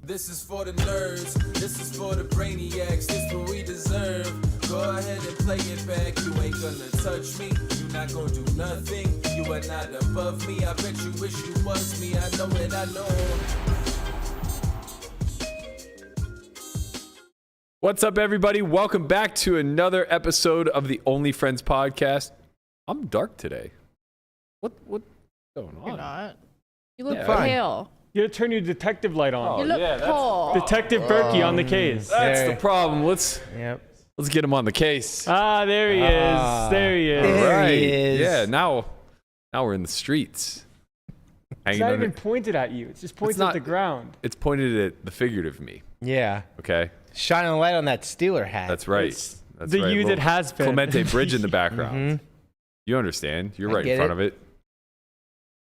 This is for the nerds, this is for the brainiacs, this what we deserve. Go ahead and play it back, you ain't gonna touch me, you not gonna do nothing, you are not above me, I bet you wish you was me, I know it, I know. What's up, everybody? Welcome back to another episode of the Only Friends podcast. I'm dark today. What's going on? You're not. You look Yeah, pale. You gotta turn your detective light on. You look pale. Detective Berkey on the case. That's the problem. Let's get him on the case. Ah, there he is. There he is. All right. he is. Yeah, now we're in the streets. It's not even pointed at you. It's just pointed at the ground. It's pointed at the figurative me. Yeah. Okay? Shining a light on that Steeler hat. That's right. It's That's the right. you that Little has been. Clemente Bridge in the background. Mm-hmm. You understand. You're I right in get front it. of it.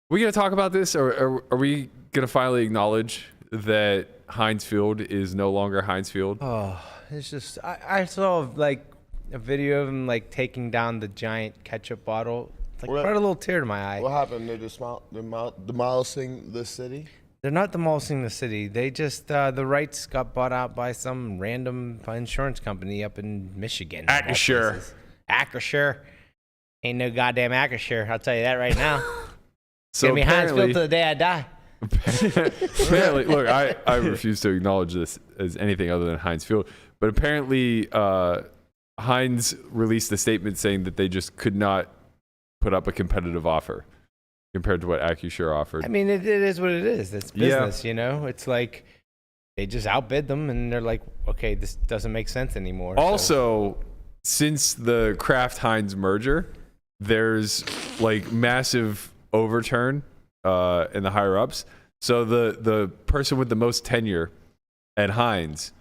We going to talk about this, or are we going to finally acknowledge that Heinz Field is no longer Heinz Field? Oh, it's just I saw like a video of him like taking down the giant ketchup bottle. It's like What- brought a little tear to my eye. What happened? They're demolishing the city? They're not demolishing the city. They just the rights got bought out by some random insurance company up in Michigan. of all Acrisure. places. Acrisure. Ain't no goddamn Acrisure. I'll tell you that right now. So Give me Heinz Field apparently, till the day I die. apparently, look, I refuse to acknowledge this as anything other than Heinz Field, but apparently Heinz released a statement saying that they just could not put up a competitive offer compared to what Acrisure offered. I mean, it is what it is. It's business, you know? It's like they just outbid them and they're like, okay, this doesn't make sense anymore. Also, since the Kraft Heinz merger, there's like massive overturn in the higher ups. So the person with the most tenure at Heinz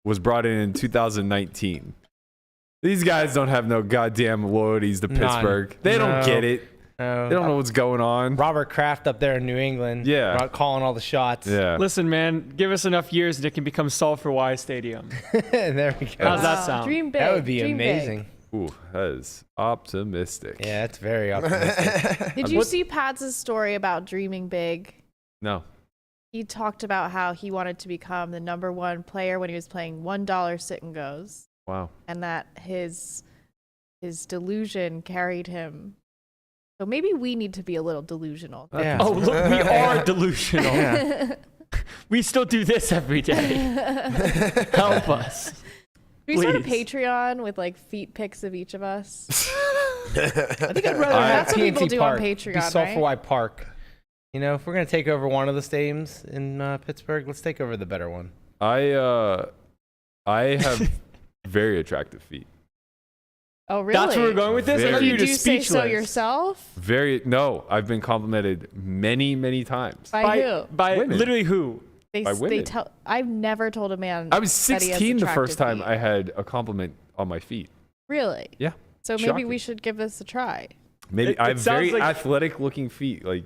was brought in 2019. These guys don't have no goddamn loyalties to None. Pittsburgh. They don't No. get it. They don't know what's going on. Robert Kraft up there in New England. Yeah. Calling all the shots. Yeah. Listen, man, give us enough years and it can become Sulphur Y Stadium. There we go. How's that sound? Dream big. That would be dream amazing. Ooh, that is optimistic. Yeah, that's very optimistic. Big. Did you see Pat's story about dreaming big? No. He talked about how he wanted to become the #1 player when he was playing $1 sit and goes, Wow. and that his delusion carried him. So maybe we need to be a little delusional. Yeah. Oh, look, we are delusional. Yeah. We still do this every day. Help us. Should we start a Please. Patreon with like feet pics of each of us? I think I'd rather have That's what people PNC do on Park. Patreon, Be Sulphur right? Y Park. You know, if we're gonna take over one of the stadiums in Pittsburgh, let's take over the better one. I have very attractive feet. Oh, really? That's where we're going with this? I Very. know You you're do just say speechless. so yourself? No, I've been complimented many, many times. By who? By Women. literally who? They, by they women. tell. I've never told a man. I was that he has 16 the first attractive time feet. I had a compliment on my feet. Really? Yeah. So maybe Shocking. we should give this a try. Maybe It I have sounds very like- athletic looking feet. Like,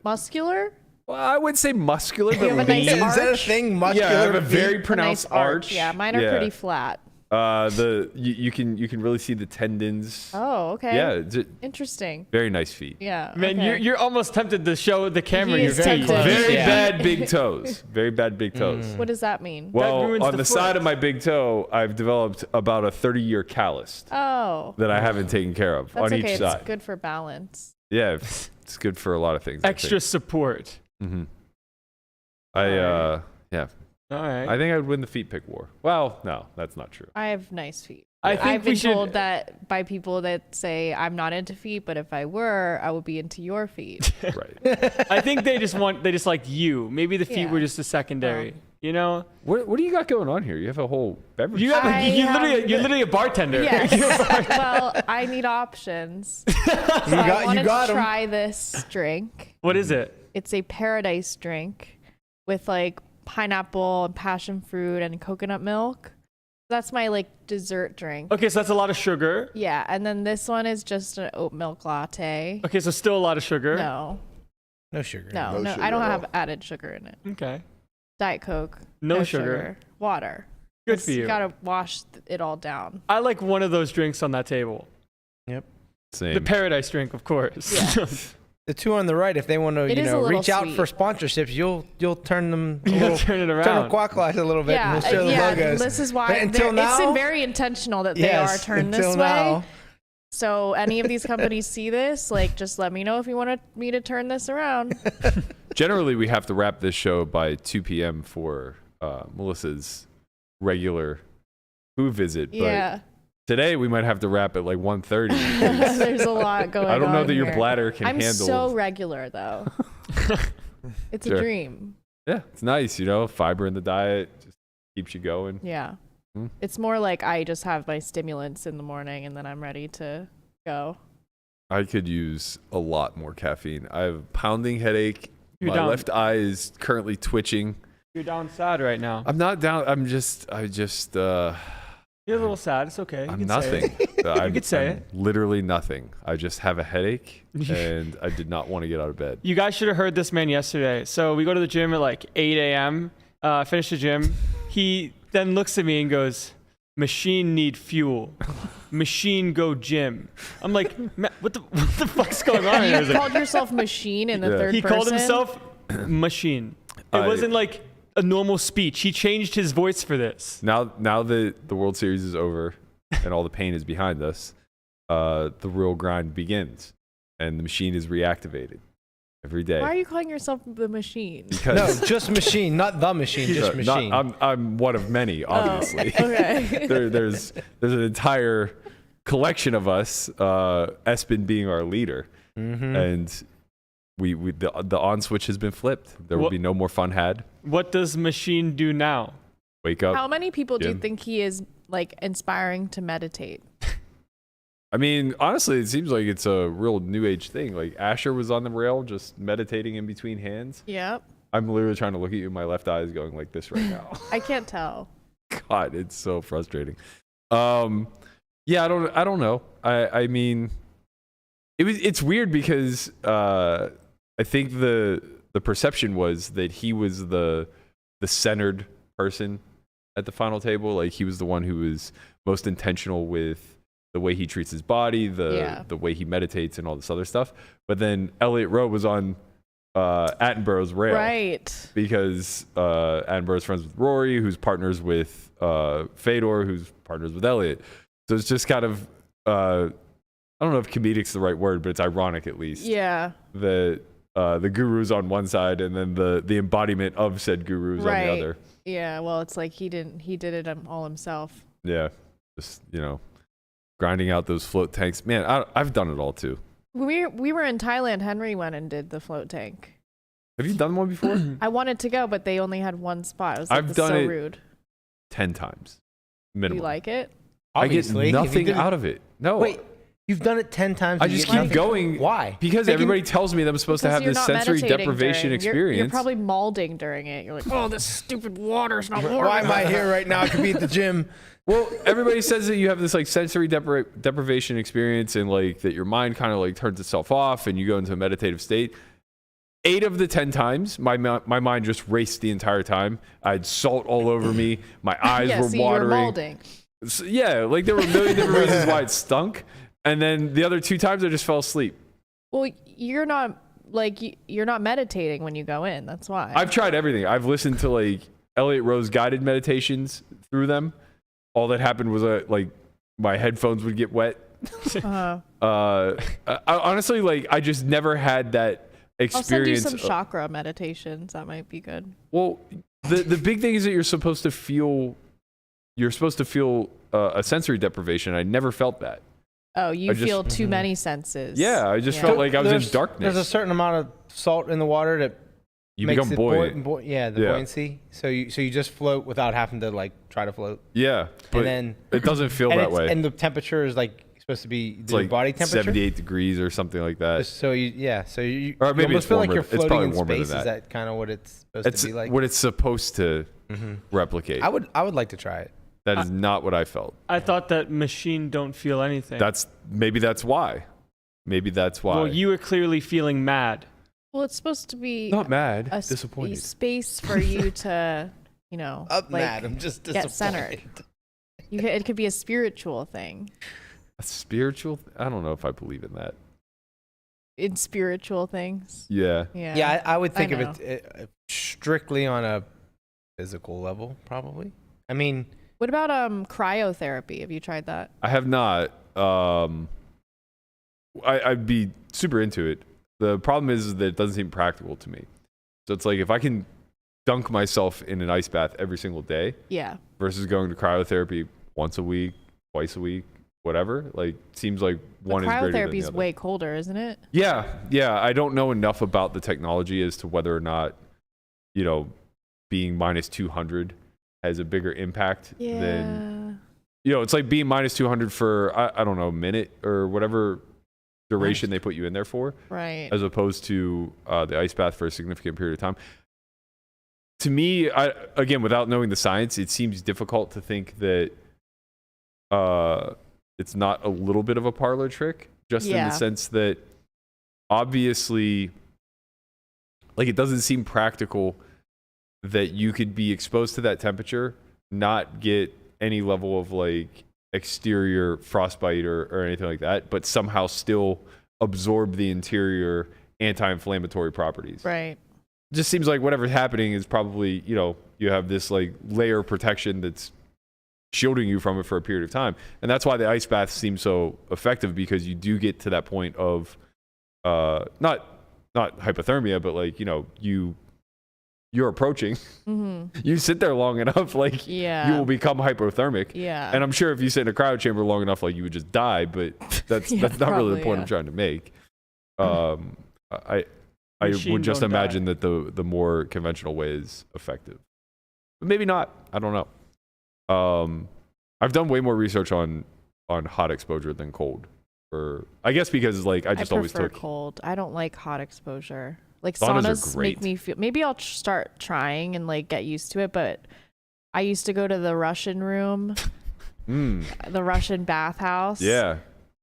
Muscular? well, I would say muscular, You but have a nice lean. arch? Is that a thing? Muscular Yeah, I have a feet? very A nice pronounced arch. Yeah, mine are pretty flat. You can really see the tendons. Oh, okay. Yeah, it's Interesting. very nice feet. Yeah. Man, okay. you're almost tempted to show the camera He your is feet. tempted. Very Yeah. bad big toes. Very bad big toes. What does that mean? Well, ruins on the the foot. side of my big toe, I've developed about a 30-year callus Oh. that I haven't taken care of That's on okay. each side. It's good for balance. Yeah, it's good for a lot of things. Extra support. Mm-hmm. Alright. Yeah. All right. I think I would win the feet pick war. Well, no, that's not true. I have nice feet. I think I've we been should. told that by people that say I'm not into feet, but if I were, I would be into your feet. Right. I think they just like you. Maybe the feet Yeah. were just a secondary. Oh. You know, What do you got going on here? You have a whole beverage. you have I you're literally a bartender. Yes. You're a bartender. Well, I need options. So got- I wanted you got to 'em. try this drink. What is it? It's a paradise drink with like pineapple and passion fruit and coconut milk. That's my like dessert drink. Okay, so that's a lot of sugar. Yeah, and then this one is just an oat milk latte. Okay, so still a lot of sugar. No, No sugar. no, No no. sugar I don't at have all. added sugar in it. Okay. Diet Coke. No sugar. Water. Good for you. You gotta wash it all down. I like one of those drinks on that table. Yep. Same. The paradise drink, of course. Yeah. The two on the right, if they want to, It is a little reach out sweet. for sponsorships, you'll turn them turn it around. turn them clockwise a little bit, Yeah, and we'll show the yeah. logos. This is why But until now, it's very intentional that they yes, are turned until this now, way. So any of these companies see this, like, just let me know if you want me to turn this around. Generally, we have to wrap this show by 2 p.m. for Melissa's regular food visit. But Yeah. today we might have to wrap at like 1:30. There's a lot going on. I don't know that your here. bladder can I'm handle. so regular though. It's Sure. a dream. Yeah, it's nice, fiber in the diet just keeps you going. Yeah. Hmm. It's more like I just have my stimulants in the morning and then I'm ready to go. I could use a lot more caffeine. I have a pounding headache. You're My down. left eye is currently twitching. You're down sad right now. I'm not down. You're a little sad. It's okay. You I'm can say nothing. it. I'm, could say I'm literally nothing. I just have a headache and I did not want to get out of bed. You guys should have heard this man yesterday. So we go to the gym at like 8 a.m. Finish the gym. He then looks at me and goes, "Machine need fuel. Machine go gym." I'm like, what the fuck's going on here? I was You like, called yourself machine in the Yeah. third he person. called himself machine. It wasn't like a normal speech. He changed his voice for this. Now that the World Series is over and all the pain is behind us, the real grind begins and the machine is reactivated every day. Why are you calling yourself the machine? Because no, just machine, not the machine, just machine. I'm one of many, obviously. Okay. There's an entire collection of us, Espen being our leader, and the on switch has been flipped. There will be no more fun had. What does machine do now? Wake up. How many people do you Jim. think he is like inspiring to meditate? I mean, honestly, it seems like it's a real new age thing. Like Asher was on the rail, just meditating in between hands. Yep. I'm literally trying to look at you. My left eye is going like this right now. I can't tell. God, it's so frustrating. Yeah, I don't know. I mean, it's weird because I think the perception was that he was the centered person at the final table. Like he was the one who was most intentional with the way he treats his body, the way he meditates, and all this other stuff. But then Elliot Rowe was on Attenborough's rail, Right. Because Attenborough's friends with Rory, who's partners with Fedor, who's partners with Elliot. So it's just kind of I don't know if comedic's the right word, but it's ironic at least. Yeah. That the guru's on one side and then the embodiment of said guru's on the other. Yeah. Well, it's like he did it all himself. Yeah, just grinding out those float tanks. Man, I've done it all too. We were in Thailand. Henry went and did the float tank. Have you done one before? I wanted to go, but they only had one spot. It was like, I've this done so it rude. 10 times Do minimum. you like it? I get Obviously. If you nothing did it- out of it. No. Wait, you've done it 10 times. I and you just get keep nothing? going. Why? Because everybody tells me that I'm supposed to have Because this you're not sensory meditating deprivation during- experience. You're probably malding during it. You're like, oh, this stupid water's not warm. Why am I here right now? I could be at the gym. Well, everybody says that you have this like sensory deprivation experience and like that your mind kind of like turns itself off and you go into a meditative state. 8 of the 10 times, my mind just raced the entire time. I had salt all over me. My eyes Yeah, were see, you're watering. malding. So, yeah, like there were a million different reasons why it stunk. And then the other 2 times I just fell asleep. Well, you're not meditating when you go in. That's why. I've tried everything. I've listened to like Elliot Rowe's guided meditations through them. All that happened was like my headphones would get wet. Uh-huh. Honestly, like I just never had that experience. I'll send you some chakra meditations. That might be good. Well, the big thing is that you're supposed to feel a sensory deprivation. I never felt that. Oh, you I just- feel too many senses. Yeah, I just felt like I was in darkness. There's a certain amount of salt in the water that You makes become it buoyant. the buoyancy. So you just float without having to like try to float. Yeah, but then it doesn't feel and that way. And the temperature is like supposed to be It's your like body temperature. 78 degrees or something like that. So you Or maybe almost it's feel like warmer. you're It's probably floating in warmer than space. that. Is that kind of what it's supposed It's to be like? what it's supposed to replicate. I would like to try it. That is not what I felt. I thought that machine don't feel anything. Maybe that's why. Maybe that's why. Well, you were clearly feeling mad. Well, it's supposed to be not mad, a disappointed. space for you to, like, mad. I'm just get centered. It could be a spiritual thing. A spiritual? I don't know if I believe in that. in spiritual things. Yeah. Yeah, I would think I of it strictly on a physical level, probably. I mean, What about cryotherapy? Have you tried that? I have not. I'd be super into it. The problem is that it doesn't seem practical to me. So it's like if I can dunk myself in an ice bath every single day Yeah. versus going to cryotherapy once a week, twice a week, whatever, like seems like one is greater than Cryotherapy the is other. way colder, isn't it? Yeah. I don't know enough about the technology as to whether or not, being minus 200 has a bigger impact than, it's like being minus 200 for, I don't know, a minute or whatever duration they put you in there for, Right. as opposed to the ice bath for a significant period of time. To me, again, without knowing the science, it seems difficult to think that it's not a little bit of a parlor trick, just in the sense that obviously, like, it doesn't seem practical that you could be exposed to that temperature, not get any level of like exterior frostbite or anything like that, but somehow still absorb the interior anti-inflammatory properties. Right. It just seems like whatever's happening is probably, you have this like layer of protection that's shielding you from it for a period of time. And that's why the ice bath seems so effective, because you do get to that point of not hypothermia, but like, you're approaching. Mm-hmm. You sit there long enough, like you will become hypothermic. Yeah. And I'm sure if you sit in a cryo chamber long enough, like you would just die, but that's not really the point I'm trying to make. I Machine would just don't imagine die. that the more conventional way is effective. But maybe not. I don't know. I've done way more research on hot exposure than cold. I guess because like I always prefer took cold. I don't like hot exposure. Like Saunas are saunas great. make me feel. Maybe I'll start trying and like get used to it. But I used to go to the Russian room, the Russian bathhouse. Yeah.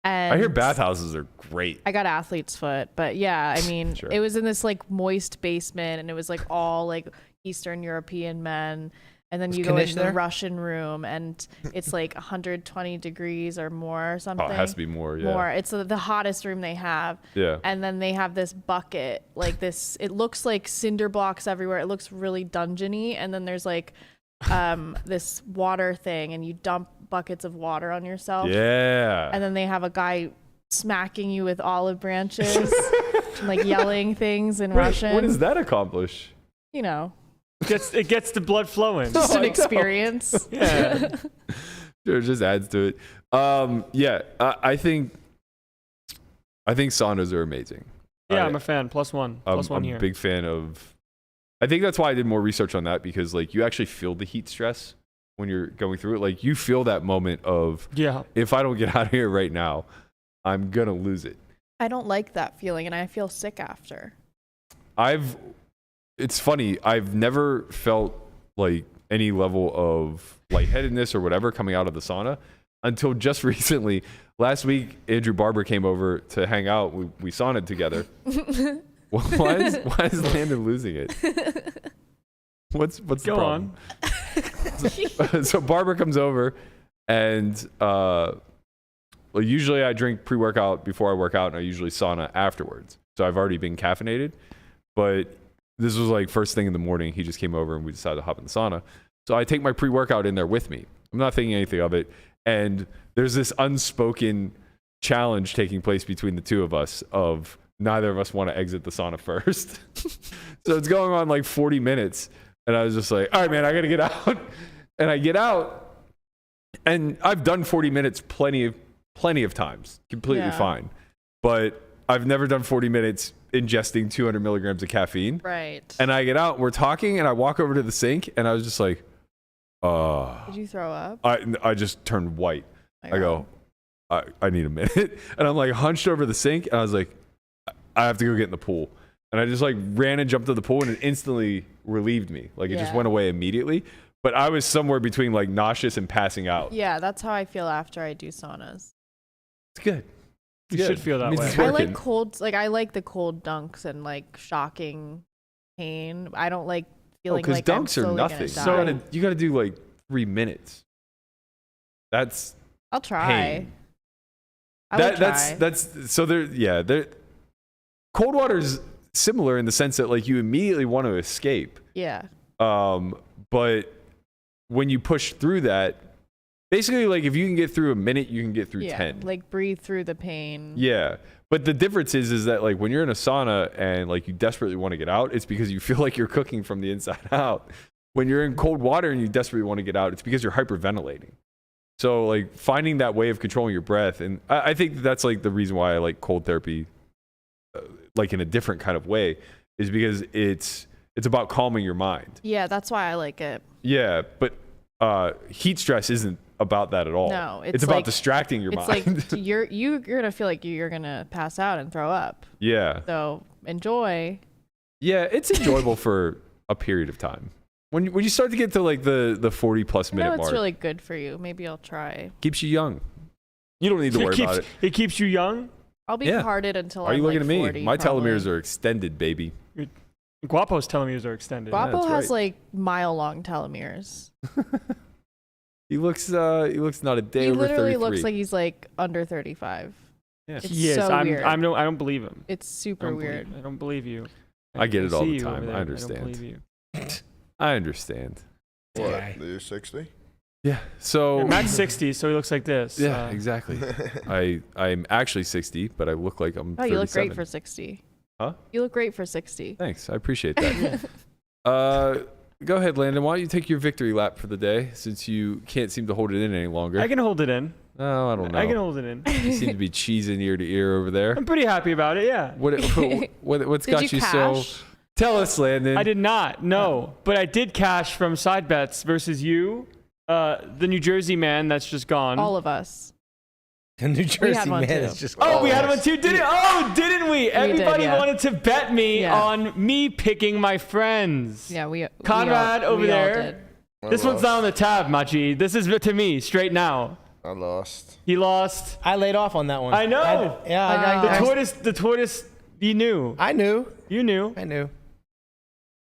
And I hear bathhouses are great. I got athlete's foot, but yeah, I mean, Sure. it was in this like moist basement, and it was like all like Eastern European men. And then Was you go in Kanish the there? Russian room, and it's like 120 degrees or more or something. Oh, it has to be more. Yeah. More. It's the hottest room they have. Yeah. And then they have this bucket, like this. It looks like cinder blocks everywhere. It looks really dungeony. And then there's like this water thing, and you dump buckets of water on yourself. Yeah. And then they have a guy smacking you with olive branches, and, like yelling things in Russian. What does that accomplish? You know, It gets the blood flowing. just I an know. experience. Yeah. Sure, it just adds to it. I think saunas are amazing. Yeah, I'm a fan. +1. +1 I'm here. a big fan of. I think that's why I did more research on that, because like you actually feel the heat stress when you're going through it. Like you feel that moment of, Yeah. if I don't get out of here right now, I'm gonna lose it. I don't like that feeling, and I feel sick after. It's funny, I've never felt like any level of lightheadedness or whatever coming out of the sauna until just recently. Last week, Andrew Barber came over to hang out. We sauna'd together. Why is Landon losing it? What's the Go problem? So Barber comes over, and usually I drink pre-workout before I work out, and I usually sauna afterwards. So I've already been caffeinated, but this was like first thing in the morning. He just came over and we decided to hop in the sauna. So I take my pre-workout in there with me. I'm not thinking anything of it. And there's this unspoken challenge taking place between the two of us of neither of us want to exit the sauna first. So it's going on like 40 minutes. And I was just like, all right, man, I got to get out. And I get out. And I've done 40 minutes plenty of times. Completely fine. But I've never done 40 minutes ingesting 200 milligrams of caffeine. Right. And I get out, we're talking, and I walk over to the sink, and I was just like, Did you throw up? I just turned white. My I go, I need a minute. And I'm like hunched over the sink, and I was like, I have to go get in the pool. And I just like ran and jumped to the pool, and it instantly relieved me. Like it just went away immediately. But I was somewhere between like nauseous and passing out. Yeah, that's how I feel after I do saunas. It's good. You should feel that Means way. it's I working. like cold, like I like the cold dunks and like shocking pain. I don't like feeling Because like I'm dunks are slowly gonna nothing. die. You gotta do like 3 minutes. That's I'll try. pain. I will try. That's so there. Yeah, there. cold water's similar in the sense that like you immediately want to escape. Yeah. But when you push through that, basically like if you can get through a minute, you can get through 10. Like breathe through the pain. Yeah. But the difference is that like when you're in a sauna and like you desperately want to get out, it's because you feel like you're cooking from the inside out. When you're in cold water and you desperately want to get out, it's because you're hyperventilating. So like finding that way of controlling your breath, and I think that's like the reason why I like cold therapy, like in a different kind of way, is because it's about calming your mind. Yeah, that's why I like it. Yeah, but heat stress isn't about that at all. No, it's about like, distracting your it's mind. like you're gonna feel like you're gonna pass out and throw up. Yeah. So enjoy. Yeah, it's enjoyable for a period of time. When you start to get to like the 40+ minute No, mark, it's really good for you. Maybe I'll try. keeps you young. You don't need to worry about it. It keeps you young. I'll be Yeah. carded until Are I'm you looking like at me? 40, My probably. telomeres are extended, baby. Guapo's telomeres are extended. Guapo that's has right. like mile-long telomeres. He looks not a day He over 33. literally looks like he's like under 35. Yeah. It's He is. so weird. I don't believe him. It's super weird. I don't believe you. I get it all see the you time. over there. I I understand. don't believe you. I understand. What? Yeah. You're 60? Yeah. So Yeah, Matt's 60, so he looks like this. yeah, exactly. I'm actually 60, but I look like I'm 37. Oh, you look great for 60. Huh? You look great for 60. Thanks. I appreciate that. Go ahead, Landon. Why don't you take your victory lap for the day, since you can't seem to hold it in any longer? I can hold it in. Oh, I don't know. I can hold it in. You seem to be cheesing ear to ear over there. I'm pretty happy about it. Yeah. What's Did got you so? cash? Tell us, Landon. I did not. No, but I did cash from side bets versus you, the New Jersey man that's just gone. All of us. The New Jersey one man too. is just. Oh, we had one too, didn't? Oh, didn't we? Everybody yeah. wanted to bet me Yeah. on me picking my friends. Yeah, we Conrad we all, over we all there. did. This one's not on the tab, Machi. This is to me straight now. I lost. He lost. I laid off on that one. I know. The tortoise. You knew. I knew. You knew. I knew.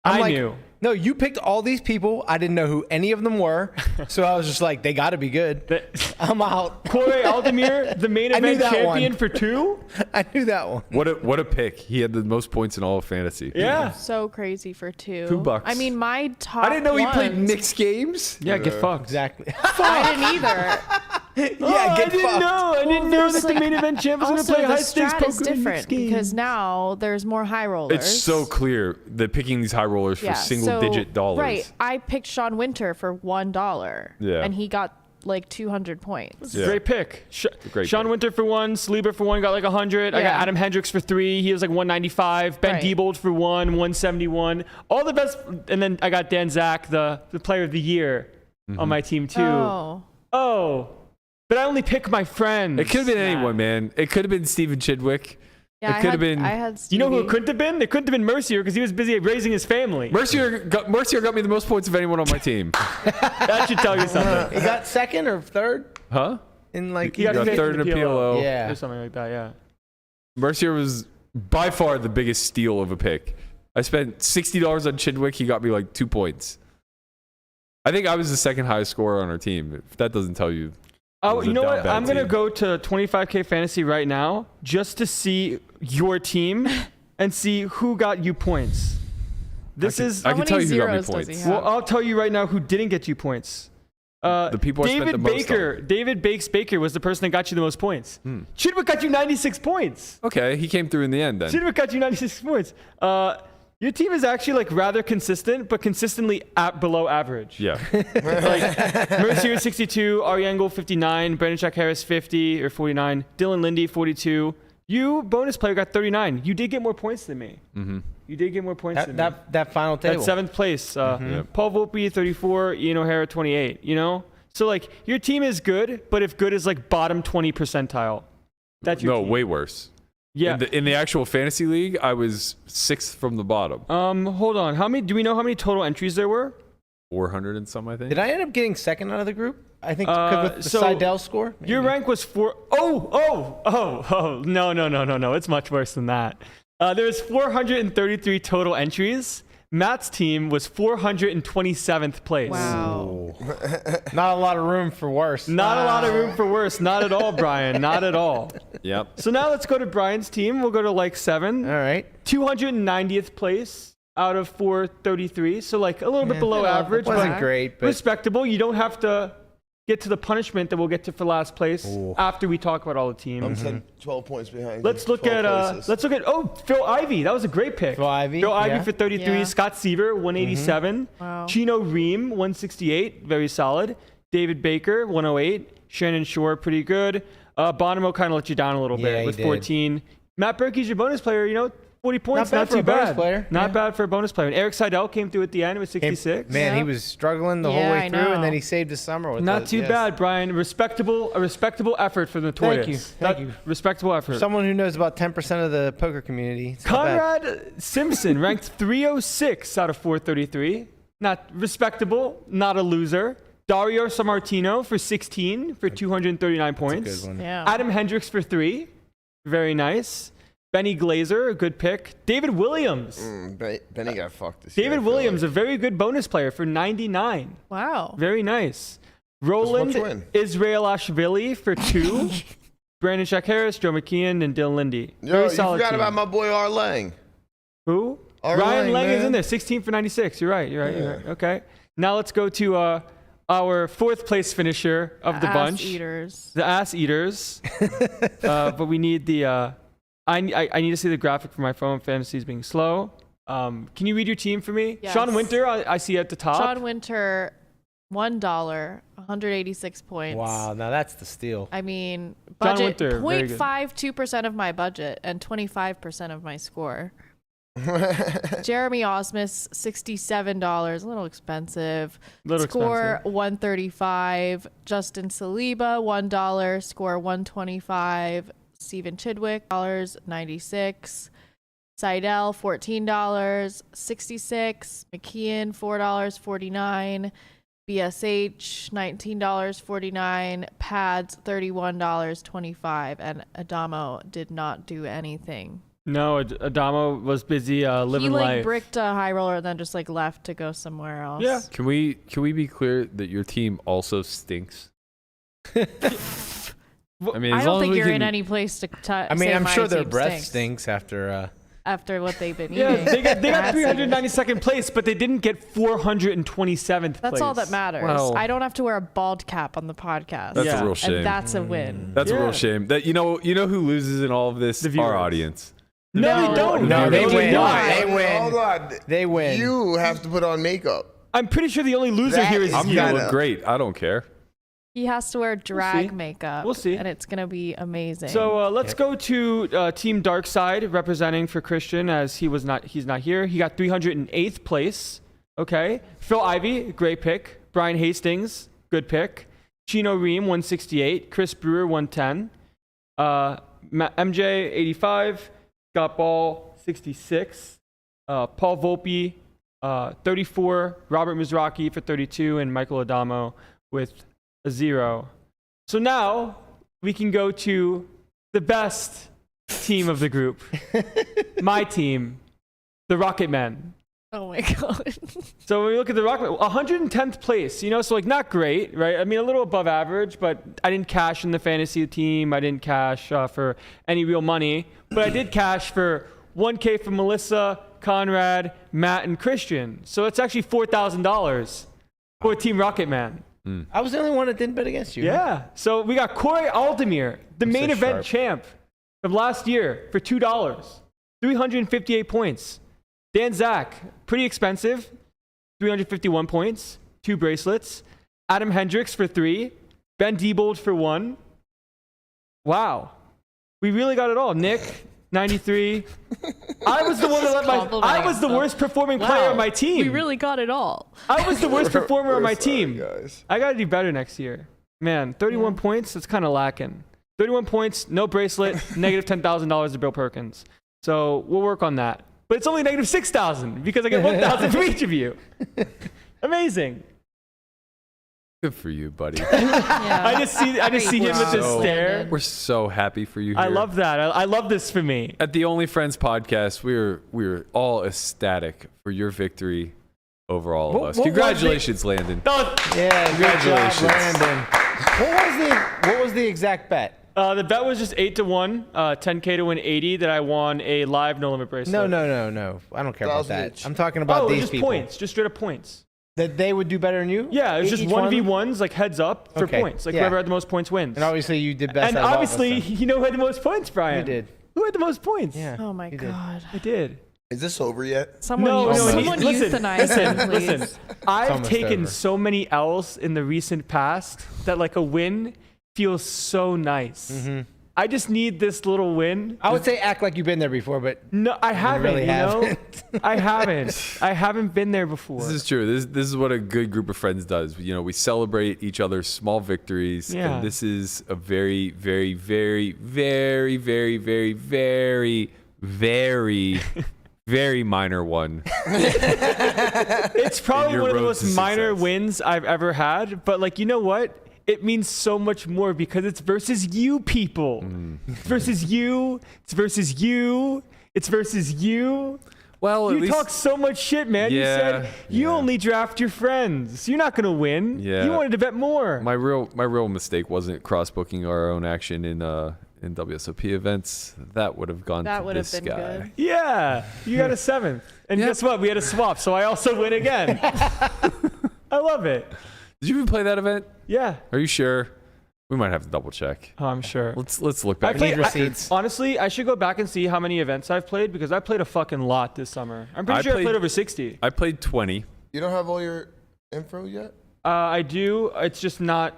I like, knew. No, you picked all these people. I didn't know who any of them were. So I was just like, they got to be good. I'm out. Corey Aldemir, the main I knew event that champion one. for 2. I knew that one. What a pick. He had the most points in all of fantasy. Yeah. So crazy for 2. $2. I mean, my top I didn't know he played ones- mixed games. Yeah, get fucked. Exactly. I didn't either. Yeah, I get didn't fucked. know. I didn't know that there's the main event champ was going to Also, play the high stakes strat poker is in different mixed games. because now there's more high rollers. It's so clear that picking these high rollers for single-digit dollars. Right. I picked Sean Winter for $1. Yeah. And he got like 200 points. Yeah. Great pick. Great Sean pick. Winter for 1, Sleeper for 1 got like 100. I got Yeah. Adam Hendricks for 3. He was like 195. Ben Right. Diebold for 1, 171. All the best. And then I got Dan Zack, the player of the year on my team too. Oh. But I only pick my friends. It could have been Matt. anyone, man. It could have been Steven Chidwick. Yeah, It could have been. I had You know who Stevie. it couldn't have been? It couldn't have been Mercier because he was busy raising his family. Mercier got me the most points of anyone on my team. That should tell you something. He got second or third Huh? in like. He got got fifth third in a PLO. Yeah. Or something like that, yeah. Mercier was by far the biggest steal of a pick. I spent $60 on Chidwick. He got me like 2 points. I think I was the second highest scorer on our team. If that doesn't tell you. Oh, was you a know down what? bad I'm going to team. go to 25K Fantasy right now just to see your team and see who got you points. This is... I How can tell many you who got me zeros does he points. have? Well, I'll tell you right now who didn't get you points. The people I spent David the most Baker. on. David Baker was the person that got you the most points. Chidwick got you 96 points. Okay, he came through in the end then. Chidwick got you 96 points. Your team is actually like rather consistent, but consistently below average. Yeah. Like Mercier 62, Ariangle 59, Brandon Jack Harris 50 or 49, Dylan Lindy 42. You bonus player got 39. You did get more points than me. Mm-hmm. You did get more points than me. That final table. That's 7th place. Paul Volpe 34, Ian O'Hara 28. You know, so like your team is good, but if good is like bottom 20 percentile, that's your No, team. way worse. Yeah. In the actual fantasy league, I was 6th from the bottom. Hold on. Do we know how many total entries there were? 400 and some, I think. Did I end up getting second out of the group? I think with the so Seidel score. Your maybe. rank was 4. No. It's much worse than that. There's 433 total entries. Matt's team was 427th place. Wow. Not a lot of room for worse. Not a lot of room for worse. Not at all, Brian. Not at all. Yep. So now let's go to Brian's team. We'll go to like 7. All right. 290th place out of 433. So like a little bit below average. Wasn't but great, but respectable. You don't have to get to the punishment that we'll get to for last place after we talk about all the teams. I'm 12 points behind. Let's you. look 12 at places. Phil Ivey. That was a great pick. Phil Ivey, Phil Ivey yeah. for 33. Yeah. Scott Seaver 187. Wow. Chino Ream 168. Very solid. David Baker 108. Shannon Shore pretty good. Bonomo kind of let you down a little Yeah, bit he with did. 14. Matt Berkey's your bonus player. 40 points. Not bad Not for too a bonus bad. player. Not Yeah. bad for a bonus player. And Eric Seidel came through at the end with 66. Man, he Yep. was struggling the whole Yeah, way I through, know. and then he saved his summer with Not it. too Yes. bad, Brian. A respectable effort for the Thank Tortoise. you. Thank you. Respectable effort. Someone who knows about 10% of the poker community. It's not bad. Conrad Simpson ranked 306 out of 433. Not respectable, not a loser. Dario Sammartino for 16 for 239 points. That's a good one. Yeah. Adam Hendricks for 3. Very nice. Benny Glazer, a good pick. David Williams. Benny got fucked this David year, I feel Williams, like. a very good bonus player for 99. Wow. Very nice. Roland Let's win. Israelashvili for 2. Brandon Shack Harris, Joe McKeon, and Dylan Lindy. Yo, Very you solid forgot team. about my boy R. Lang. Who? R. Ryan Lang is man. in there, 16 for 96. You're right. You're right. Okay. Now let's go to our 4th place finisher of the Ass bunch, eaters. the Ass Eaters. But we need the. I need to see the graphic for my phone. Fantasy is being slow. Can you read your team for me? Yes. Sean Winter, I see at the top. Sean Winter, $1, 186 points. Wow, now that's the steal. I mean, John budget Winter, very good. 0.52% of my budget and 25% of my score. Jeremy Osmus, $67, a little expensive. Little Score expensive. 135. Justin Saliba, $1, score 125. Stephen Chidwick, $96. Seidel, $14, 66. McKeon, $4.49. BSH, $19.49. Pads, $31.25. And Adamo did not do anything. No, Adamo was busy living He like life. bricked a high roller and then just like left to go somewhere else. Yeah. Can we be clear that your team also stinks? I mean, I as don't long think as we you're can, in any place to I mean, say I'm my sure their team breath stinks after. after what they've been Yeah, eating. they got Ass eaters. 392nd place, but they didn't get 427th place. That's all that matters. Well- I don't have to wear a bald cap on the podcast. That's Yeah. a real shame. And that's a win. That's a Yeah. real shame. That you know who loses in all of this? The Our viewers. audience. No, they don't. No, they do win. not. They win. Hold on. They win. You have to put on makeup. I'm pretty sure the only loser That here is is I'm you. gonna kinda- look great. I don't care. He has to wear drag see. makeup. We'll see. And it's going to be amazing. So let's go to Team Darkside representing for Christian as he's not here. He got 308th place. Okay. Phil Ivey, great pick. Brian Hastings, good pick. Chino Ream, 168. Chris Brewer, 110. MJ, 85. Scott Ball, 66. Paul Volpe, 34. Robert Mizraki for 32. And Michael Adamo with a 0. So now we can go to the best team of the group. My team, the Rocket Men. oh my God. So when we look at the Rocket Men, 110th place, so like not great, right? I mean, a little above average, but I didn't cash in the fantasy team. I didn't cash for any real money, but I did cash for 1K for Melissa, Conrad, Matt, and Christian. So it's actually $4,000 for Team Rocket Man. I was the only one that didn't bet against you. Yeah. So we got Corey Aldemir, the main so event sharp. champ of last year for $2. 358 points. Dan Zack, pretty expensive. 351 points. 2 bracelets. Adam Hendricks for 3. Ben Diebold for 1. Wow. We really got it all. Nick, 93. I was the one that let I was the worst performing player on my team. We really got it all. I was the worst performer on my We're sorry, team. guys. I got to do better next year. Man, 31 points, that's kind of lacking. 31 points, no bracelet, negative $10,000 to Bill Perkins. So we'll work on that. But it's only negative 6,000 because I get 1,000 from each of you. Amazing. Good for you, buddy. Yeah. I just see him with this So- stare. We're so happy for you here. I love that. I love this for me. At the Only Friends podcast, we're all ecstatic for your victory over all of What- us. what was Congratulations, Landon. Oh, Yeah, Congratulations. good job, Landon. What was the exact bet? the bet was just 8-1, 10K to win 80. That I won a live no limit bracelet. No. I don't care about that. Thousand-ish. I'm talking about Oh, these just people. points, just straight up points. That they would do better than you? Yeah, it was just Each one of them? 1v1s, like heads up for Okay, points. Like yeah. whoever had the most points wins. And obviously you did best And out of all of us, obviously, then. you know who had the most points, Brian? You did. Who had the most points? Yeah. Oh my you did. God. I did. Is this over yet? Someone, No, someone listen, euthanize him, please. listen. I've almost taken over. so many L's in the recent past that like a win feels so nice. Mm-hmm. I just need this little win. I would say act like you've been there before, but No, I haven't. really you know, haven't. I haven't. I haven't been there before. This is true. This is what a good group of friends does. You know, we celebrate each other's small victories. Yeah. And this is a very, very, very, very, very, very, very, very, very minor one. It's probably your one of the road most to minor success. wins I've ever had. But like, you know what? It means so much more because it's versus you people. Mm. It's versus you. It's versus you. It's versus you. Well, at You least talk so much shit, man. You Yeah, said you yeah. only draft your friends. You're not gonna win. Yeah. You wanted to bet more. my real mistake wasn't cross booking our own action in WSOP events. That would have gone That to would have this been guy. good. Yeah, you got a 7th. And Yeah. guess what? We had a swap, so I also win again. I love it. Did you even play that event? Yeah. Are you sure? We might have to double check. Oh, I'm sure. Let's look I back. played, receipts. honestly, I should go back and see how many events I've played because I played a fucking lot this summer. I'm pretty sure I played over 60. I played 20. You don't have all your info yet? I do. It's just not.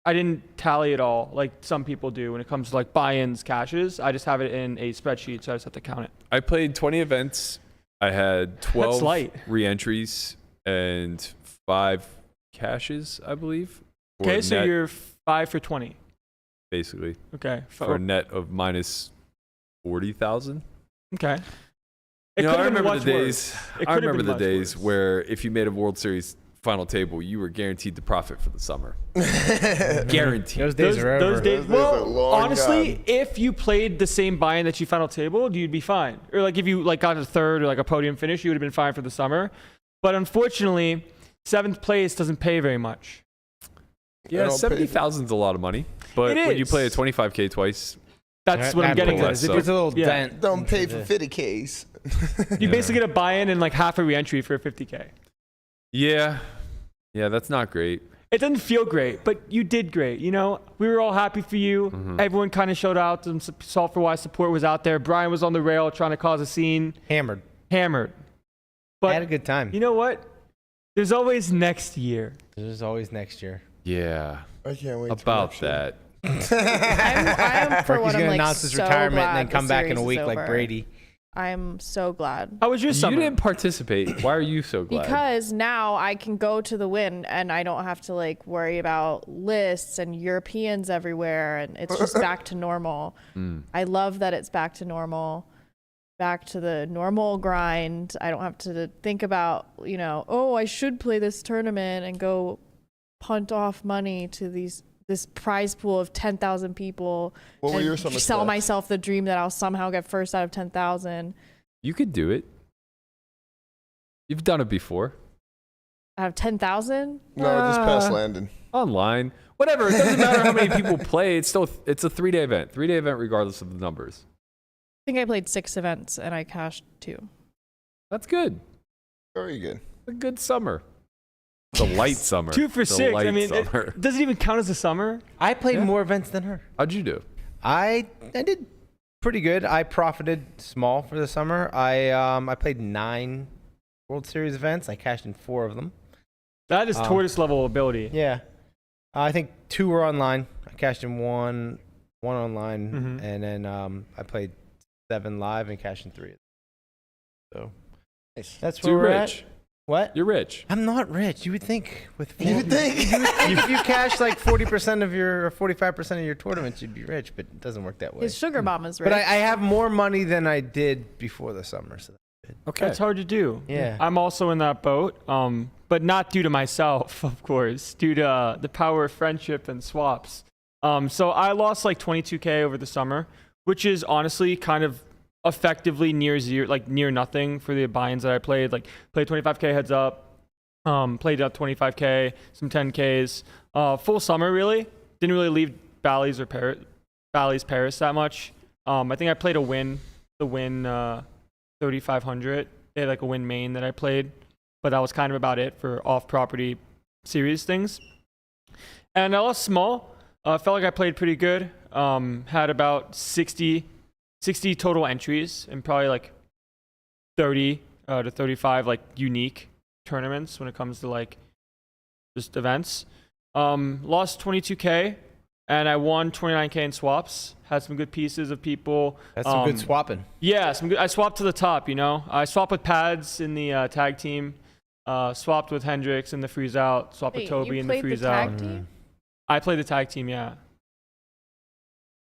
I didn't tally it all like some people do when it comes to like buy-ins, cashes. I just have it in a spreadsheet, so I just have to count it. I played 20 events. I had 12 light. re-entries and 5 caches, I believe. for a Okay, so net, you're 5 for 20. basically Okay. for a net of minus 40,000. Okay. You know, I could've been remember much the worse. days. It I could've remember been the much days worse. where if you made a World Series final table, you were guaranteed to profit for the summer. Guaranteed. those days are over. Those days. Those days are Well, long honestly, gone. if you played the same buy-in that you final tabled, you'd be fine. Or like if you like got a third or like a podium finish, you would have been fine for the summer. But unfortunately, 7th place doesn't pay very much. Yeah, don't pay- 70,000 is a lot of money. But It when you is. play a 25K twice, That's what I'm That getting more or at. less is if so. It's a little Yeah. dent. Don't pay into for the- 50Ks. you basically get a buy-in and like half a re-entry for a 50K. yeah, that's not great. It doesn't feel great, but you did great. You know, we were all happy for you. Mm-hmm. Everyone kind of showed out. Some Salt for Why support was out there. Brian was on the rail trying to cause a scene. Hammered. Hammered. I had a But good time. you know what? There's always next year. There's always next year. Yeah, I can't wait. about to watch it. that. I am for Berkey's what I'm gonna like announce his so retirement glad and then the come back in series a is week like over. Brady. I'm so glad. How was your summer? You didn't participate. Why are you so glad? Because now I can go to the win and I don't have to like worry about lists and Europeans everywhere and it's just back to normal. I love that it's back to normal, back to the normal grind. I don't have to think about, you know, oh, I should play this tournament and go punt off money to this prize pool of 10,000 people What were and your summer sell stats? myself the dream that I'll somehow get first out of 10,000 You could do it. You've done it before. out of 10,000. No, just past Landon. Online. Whatever. It doesn't matter how many people play. It's a 3-day event. 3-day event regardless of the numbers. I think I played 6 events and I cashed 2. That's good. Very good. A good summer. It's a light summer. 2 for It's a 6. I light mean, summer. it doesn't even count as a summer. I played Yeah. more events than her. How'd you do? I did pretty good. I profited small for the summer. I played 9 World Series events. I cashed in 4 of them. That is tortoise level ability. Yeah. I think 2 were online. I cashed in one online, Mhm. and then I played 7 live and cashed in 3. So that's So where you're we're rich. at. What? You're rich. I'm not rich. You would think with You would think. if you cash like 40% of your or 45% of your tournaments, you'd be rich, but it doesn't work that way. His sugar mama's rich. But I have more money than I did before the summer. So Okay. That's hard to do. yeah, I'm also in that boat. but not due to myself, of course, due to the power of friendship and swaps. So I lost like 22K over the summer, which is honestly kind of effectively near zero, like near nothing for the buy-ins that I played. Like played 25K heads up, played up 25K, some 10Ks. Full summer really. Didn't really leave Bally's Paris that much. I think I played the win 3,500. They had like a win main that I played, but that was kind of about it for off-property series things. And I lost small. Felt like I played pretty good. Had about 60 total entries and probably like 30 to 35 like unique tournaments when it comes to like just events. Lost 22K and I won 29K in swaps. Had some good pieces of people. That's some good swapping. Yeah, some good. I swapped to the top, you know. I swapped with Pads in the tag team. Swapped with Hendricks in the freeze out. Swapped with Toby in the freeze out. Team? I played the tag team, yeah.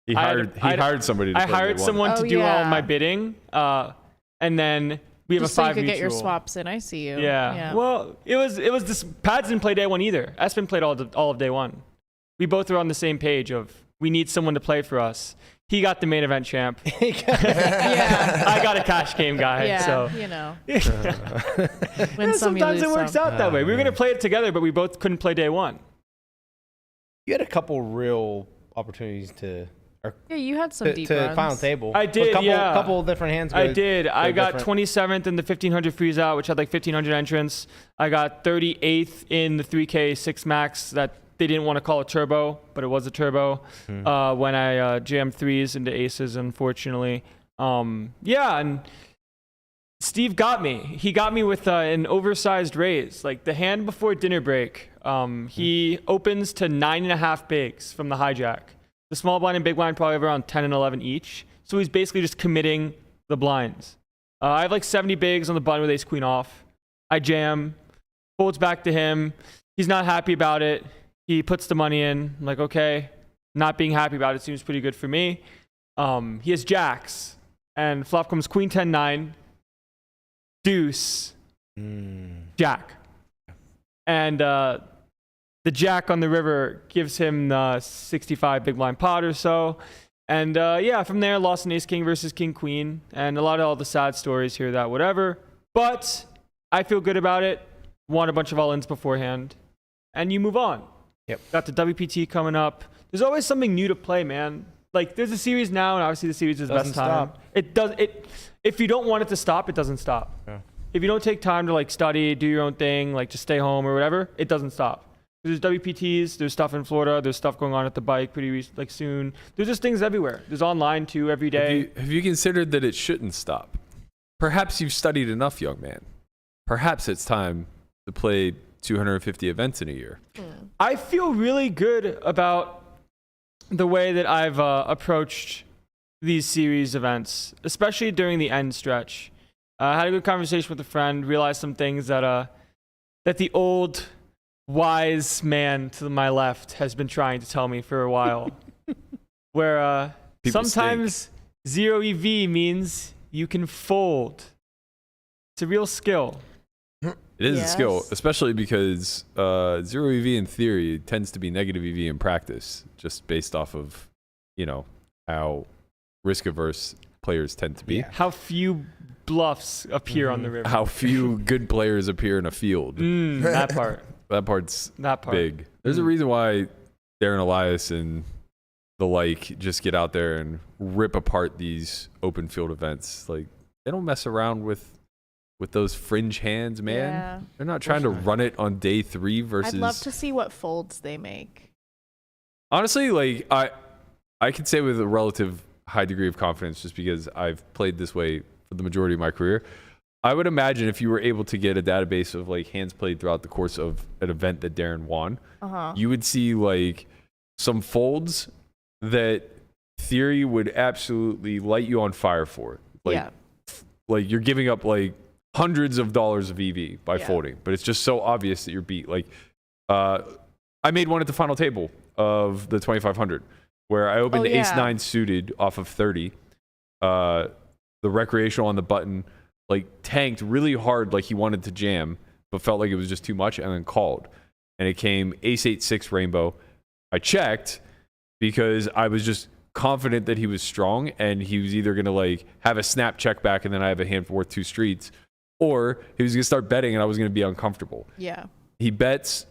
He hired somebody. I hired someone to do all my bidding, and then we have Just a so 5 you could mutual. get your swaps in. I see you. Yeah. Well, it was this. Pads didn't play day one either. Espen played all of day one. We both were on the same page of we need someone to play for us. He got the main event champ. Yeah. I got a cash game guy. Yeah. So You know. Win some, you sometimes lose it works some. out that way. We were gonna play it together, but we both couldn't play day one. You had a couple real opportunities to Yeah, you had some deep to runs. final table. I did, A yeah. couple different hands. I did. I got different. 27th in the 1500 freeze out, which had like 1500 entrants. I got 38th in the 3K 6 max that they didn't want to call a turbo, but it was a turbo. When I jammed threes into aces, unfortunately. Yeah, and Steve got me. He got me with an oversized raise. Like the hand before dinner break, he opens to 9.5 bigs from the hijack. The small blind and big blind probably have around 10 and 11 each. So he's basically just committing the blinds. I have like 70 bigs on the button with ace queen off. I jam, folds back to him. He's not happy about it. He puts the money in. I'm like, okay, not being happy about it seems pretty good for me. He has jacks, and flop comes queen 10-9, deuce, jack. And the jack on the river gives him the 65 big blind pot or so. And yeah, from there, lost an ace king versus king queen, and a lot of all the sad stories here, that whatever. But I feel good about it. Won a bunch of all-ins beforehand, and you move on. Yep. Got the WPT coming up. There's always something new to play, man. Like there's a series now, and obviously the series is the best time. It does it. If you don't want it to stop, it doesn't stop. Yeah. If you don't take time to like study, do your own thing, like just stay home or whatever, it doesn't stop. There's WPTs. There's stuff in Florida. There's stuff going on at the bike like soon. There's just things everywhere. There's online too every day. Have you considered that it shouldn't stop? Perhaps you've studied enough, young man. Perhaps it's time to play 250 events in a year. I feel really good about the way that I've approached these series events, especially during the end stretch. I had a good conversation with a friend, realized some things that the old wise man to my left has been trying to tell me for a while. Where sometimes zero EV means you can fold. It's a real skill. It is a skill, especially because zero EV in theory tends to be negative EV in practice, just based off of, how risk averse players tend to be. Yeah. How few bluffs appear on the river. How few good players appear in a field. That part. That part's That part. big. There's a reason why Darren Elias and the like just get out there and rip apart these open field events. Like they don't mess around with those fringe hands, man. Yeah. They're not trying to run it on day 3 versus. I'd love to see what folds they make. Honestly, like I could say with a relative high degree of confidence, just because I've played this way for the majority of my career. I would imagine if you were able to get a database of like hands played throughout the course of an event that Darren won, you would see like some folds that theory would absolutely light you on fire for. Like, like you're giving up like hundreds of dollars of EV by folding, but it's just so obvious that you're beat. Like, I made one at the final table of the 2500 where I opened ace 9 suited off of 30. The recreational on the button like tanked really hard, like he wanted to jam, but felt like it was just too much, and then called. And it came ace-8-6 rainbow. I checked because I was just confident that he was strong, and he was either going to like have a snap check back and then I have a hand worth 2 streets, or he was going to start betting and I was going to be uncomfortable. Yeah. He bets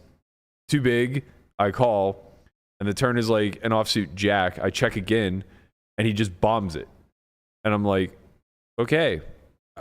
too big. I call, and the turn is like an offsuit jack. I check again, and he just bombs it. And I'm like, okay.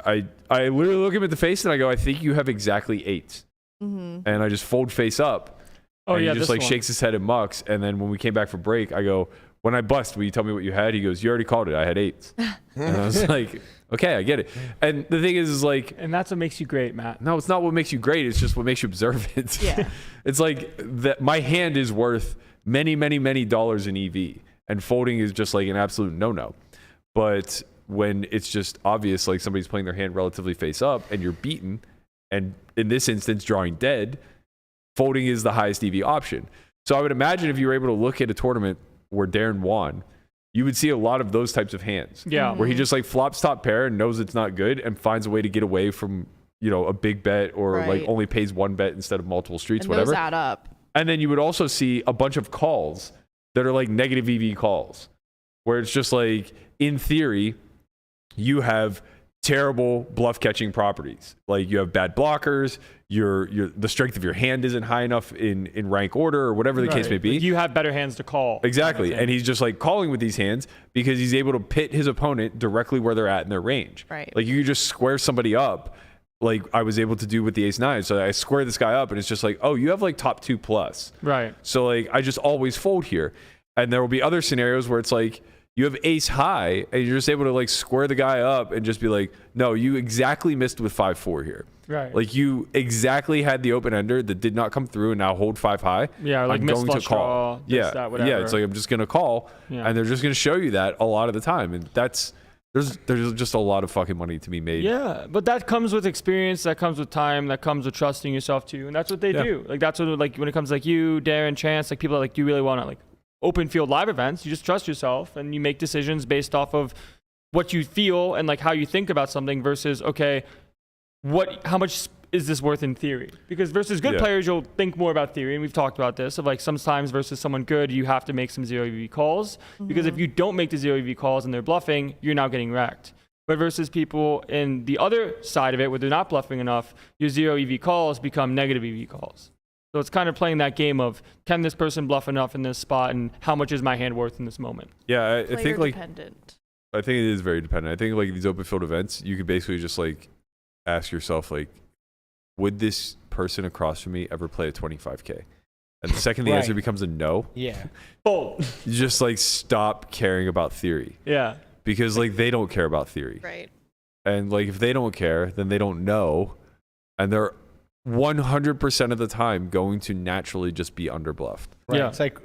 I literally look him at the face and I go, I think you have exactly 8s. And I just fold face up. Oh, and yeah, he just this like one. shakes his head and mucks. And then when we came back for break, I go, when I bust, will you tell me what you had? He goes, you already called it. I had 8s. And I was like, okay, I get it. And the thing is like, And that's what makes you great, Matt. no, it's not what makes you great. It's just what makes you observant. Yeah. It's like that. My hand is worth many, many, many dollars in EV, and folding is just like an absolute no-no. But when it's just obvious, like somebody's playing their hand relatively face up and you're beaten, and in this instance, drawing dead, folding is the highest EV option. So I would imagine if you were able to look at a tournament where Darren won, you would see a lot of those types of hands. Yeah. Where he just like flops top pair and knows it's not good and finds a way to get away from, you know, a big bet, or like Right. only pays 1 bet instead of multiple streets, And whatever. those add up. And then you would also see a bunch of calls that are like negative EV calls, where it's just like, in theory, you have terrible bluff catching properties. Like you have bad blockers, the strength of your hand isn't high enough in rank order, or whatever the case Right. may be. Like, you have better hands to call. Exactly. And he's just like calling with these hands because he's able to pit his opponent directly where they're at in their range. Right. Like you could just square somebody up, like I was able to do with the ace-9. So I square this guy up and it's just like, oh, you have like top 2 plus. Right. So like I just always fold here. And there will be other scenarios where it's like you have ace high and you're just able to like square the guy up and just be like, no, you exactly missed with 5-4 here. Right. Like you exactly had the open ender that did not come through and now hold 5 high. Yeah, like I'm missed going to flush call. draw, this, that, whatever. Yeah, it's like I'm just going to call, Yeah. and they're just going to show you that a lot of the time, and that's there's just a lot of fucking money to be made. Yeah, but that comes with experience, that comes with time, that comes with trusting yourself too, and that's what they Yeah. do. Like that's what, like when it comes to like you, Darren, Chance, like people that like, do you really want to like open field live events? You just trust yourself and you make decisions based off of what you feel and like how you think about something versus, okay, how much is this worth in theory? Because versus good Yeah. players, you'll think more about theory, and we've talked about this of like sometimes versus someone good, you have to make some 0 EV calls, because if you don't make the 0 EV calls and they're bluffing, you're now getting wrecked. But versus people in the other side of it where they're not bluffing enough, your 0 EV calls become negative EV calls. So it's kind of playing that game of, can this person bluff enough in this spot, and how much is my hand worth in this moment? Yeah, I Player think like dependent. I think it is very dependent. I think like these open field events, you could basically just like ask yourself like, would this person across from me ever play a 25K? And the second the answer Right. becomes a no, Yeah. Fold. you just like stop caring about theory, Yeah. because like they don't care about theory. Right. And like if they don't care, then they don't know, and they're 100% of the time going to naturally just be underbluffed. Right. Yeah. It's like,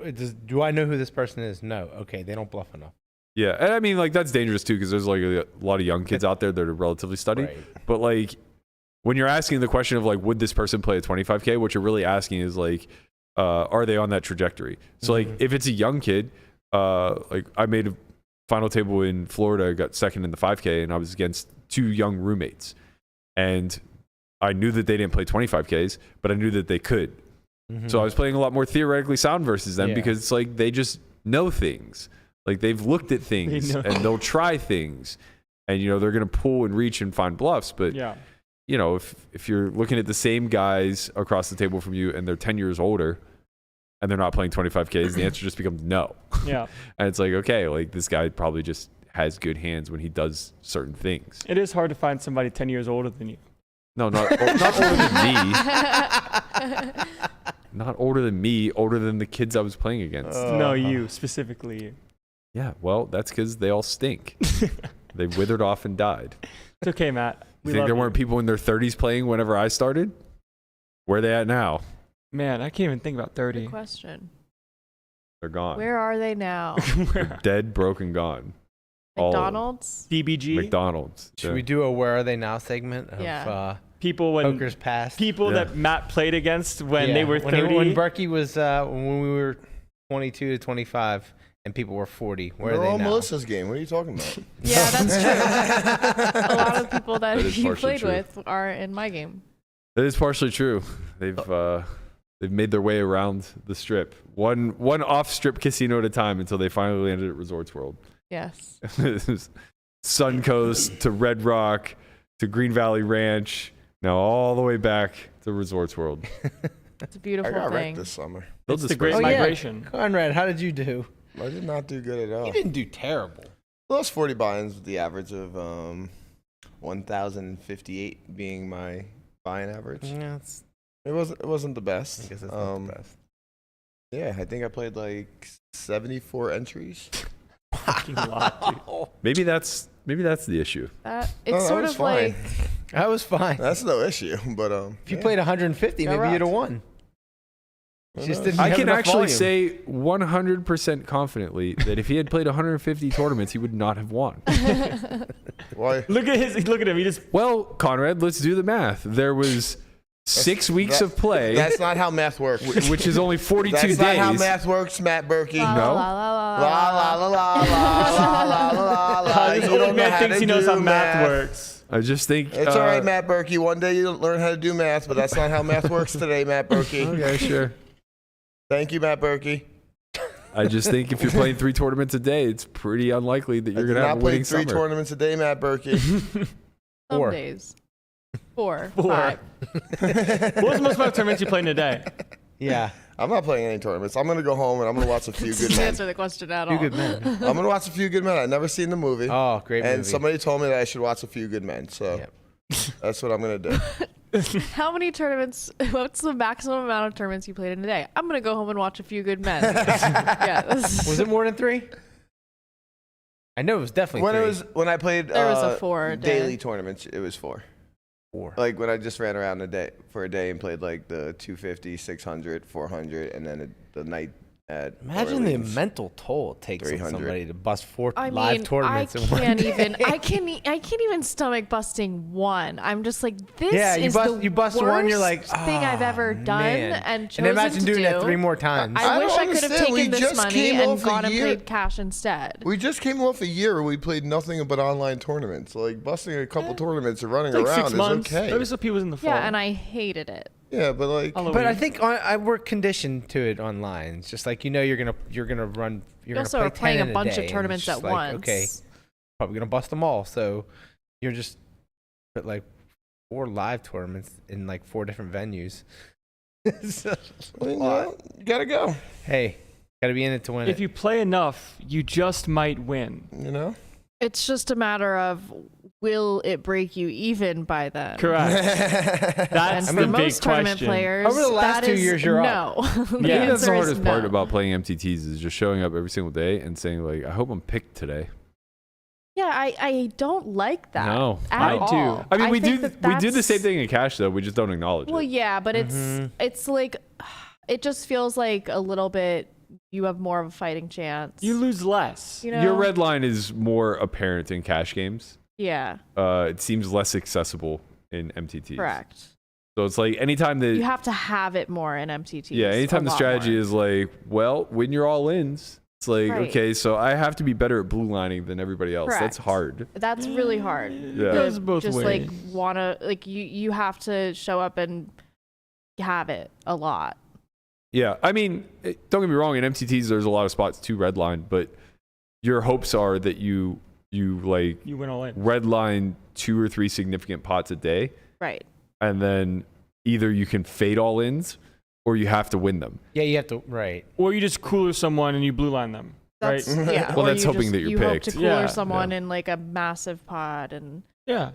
do I know who this person is? No. Okay, they don't bluff enough. Yeah, and I mean like that's dangerous too, because there's like a lot of young kids out there that are relatively studied. Right. But like when you're asking the question of like, would this person play a 25K? What you're really asking is like, are they on that trajectory? So like if it's a young kid, like I made a final table in Florida, got second in the 5K, and I was against 2 young roommates, and I knew that they didn't play 25Ks, but I knew that they could. So I was playing a lot more theoretically sound versus them, Yeah. because it's like they just know things. Like they've looked at things know. and they'll try things, and you know they're gonna pull and reach and find bluffs. But Yeah. you know, if you're looking at the same guys across the table from you and they're 10 years older and they're not playing 25Ks, the answer just becomes no. Yeah. And it's like, okay, like this guy probably just has good hands when he does certain things. It is hard to find somebody 10 years older than you. No, not older than me. Not older than me, older than the kids I was playing against. No, you, specifically you. Yeah, well, that's because they all stink. They withered off and died. It's okay, Matt. You We think love there you. weren't people in their 30s playing whenever I started? Where are they at now? Man, I can't even think about 30. Good question. They're gone. Where are they now? They're dead, broke, and gone. All of them. McDonald's? DBG. McDonald's. Should Yeah. we do a Where Are They Now segment of Yeah. People when Poker's Past? people Yeah. that Matt played against when Yeah, they were 30. When Berkey was, when we were 22 to 25 and people were 40. Where They're are they all now? Melissa's game. What are you talking about? Yeah, that's true. A lot of people that, That is you partially played true. with are in my game. That is partially true. They've made their way around the strip, one off strip casino at a time until they finally landed at Resorts World. Yes. Suncoast to Red Rock to Green Valley Ranch, now all the way back to Resorts World. It's a I beautiful got wrecked thing. this summer. They'll It's the disperse Great it. Migration. Conrad, how did you do? I did not do good at all. You didn't do terrible. Lost 40 buy-ins with the average of 1,058 being my buy-in average. Yeah, It wasn't the best. I guess it's not the best. Yeah, I think I played like 74 entries. Fucking lot, dude. Maybe that's the issue. It's that sort was of fine. like That was fine. That's no issue, but If you played 150, maybe you'd have won. You just didn't I have can enough actually volume. say 100% confidently that if he had played 150 tournaments, he would not have won. Why? Look at him. He just Well, Conrad, let's do the math. There was 6 weeks of play, That's not how math works. which is only 42 That's days. not how math works, Matt Berkey. la, No. la, la, la, La la. la la la la la la la. this You old don't know man how thinks to he knows how do math works. I just think It's all right, Matt Berkey. One day you'll learn how to do math, but that's not how math works today, Matt Berkey. Okay, sure. Thank you, Matt Berkey. I just think if you're playing 3 tournaments a day, it's pretty unlikely that I you're did going to have not a play winning 3 summer. tournaments a day, Matt Berkey. Some 4. days. 4, 4. 5. What was the most amount of tournaments you played in a day? Yeah. I'm not playing any tournaments. I'm going to go home and I'm going to watch a few good Didn't men. answer the question at Two all. good men. I'm going to watch a few good men. I've never seen the movie. Oh, great and movie. somebody told me that I should watch a few good men. So Yep. that's what I'm going to do. How many tournaments? What's the maximum amount of tournaments you played in a day? I'm gonna go home and watch a few good men. Yeah. Was it more than 3? I know it was definitely 3. When I played There was a 4 a day. daily tournaments, it was 4. 4. Like when I just ran around a day and played like the 250, 600, 400, and then the night at Imagine the Orleans. mental toll it takes on 300. somebody to bust 4 I live mean, tournaments I in one can't day. even. I can't even stomach busting one. I'm just like, this Yeah, is you bust the one, you're like, worst thing I've "Ah, ever done man." and And chosen imagine to doing do. that 3 more times. I I wish don't I could have understand. We taken this just money came and off a gone and year- played cash instead. We just came off a year where we played nothing but online tournaments. Like busting a couple tournaments and running Like around 6 months. is okay. WSOP was in the fall. Yeah, and I hated it. Yeah, but like But I think we're conditioned to it online. It's just like you're gonna run. You're We also gonna are play playing 10 a in bunch day, of and tournaments it's at just like, once. Okay, probably gonna bust them all. So you're just but like 4 live tournaments in like 4 different venues. It's a I mean, lot. you gotta go. Hey, gotta be in it to win if it. you play enough, you just might win. You know. It's just a matter of will it break you even by then? Correct. That's And the for big most tournament question. players, Over the last that 2 is years, you're no. up. The Yeah. Maybe that's the answer is hardest part no. about playing MTTs is just showing up every single day and saying like, I hope I'm picked today. Yeah, I don't like that. No, at I do. all. I mean, we think do that we do the that's- same thing in cash though. We just don't acknowledge Well, it. yeah, but Mhm. it's like it just feels like a little bit. You have more of a fighting chance. You lose less. You know? Your red line is more apparent in cash games. Yeah, It seems less accessible in MTTs. correct. So it's like anytime the You have to have it more in MTTs. yeah, anytime the strategy is like, well, win your all ins. It's like, Right. okay, so I have to be better at blue lining than everybody else. That's Correct. hard. That's really hard. Yeah. To goes both just ways. like wanna like you have to show up and have it a lot. Yeah, I mean, don't get me wrong. In MTTs, there's a lot of spots to redline, but your hopes are that you like You win all in. redline 2 or 3 significant pots a day, Right. and then either you can fade all ins or you have to win them. Yeah, you have to. Right. Or you just cooler someone and you blue line them. That's Right? yeah. Well, or that's you hoping just, that you're you hope picked. to cooler Yeah. someone Yeah. in like a massive pod and Yeah.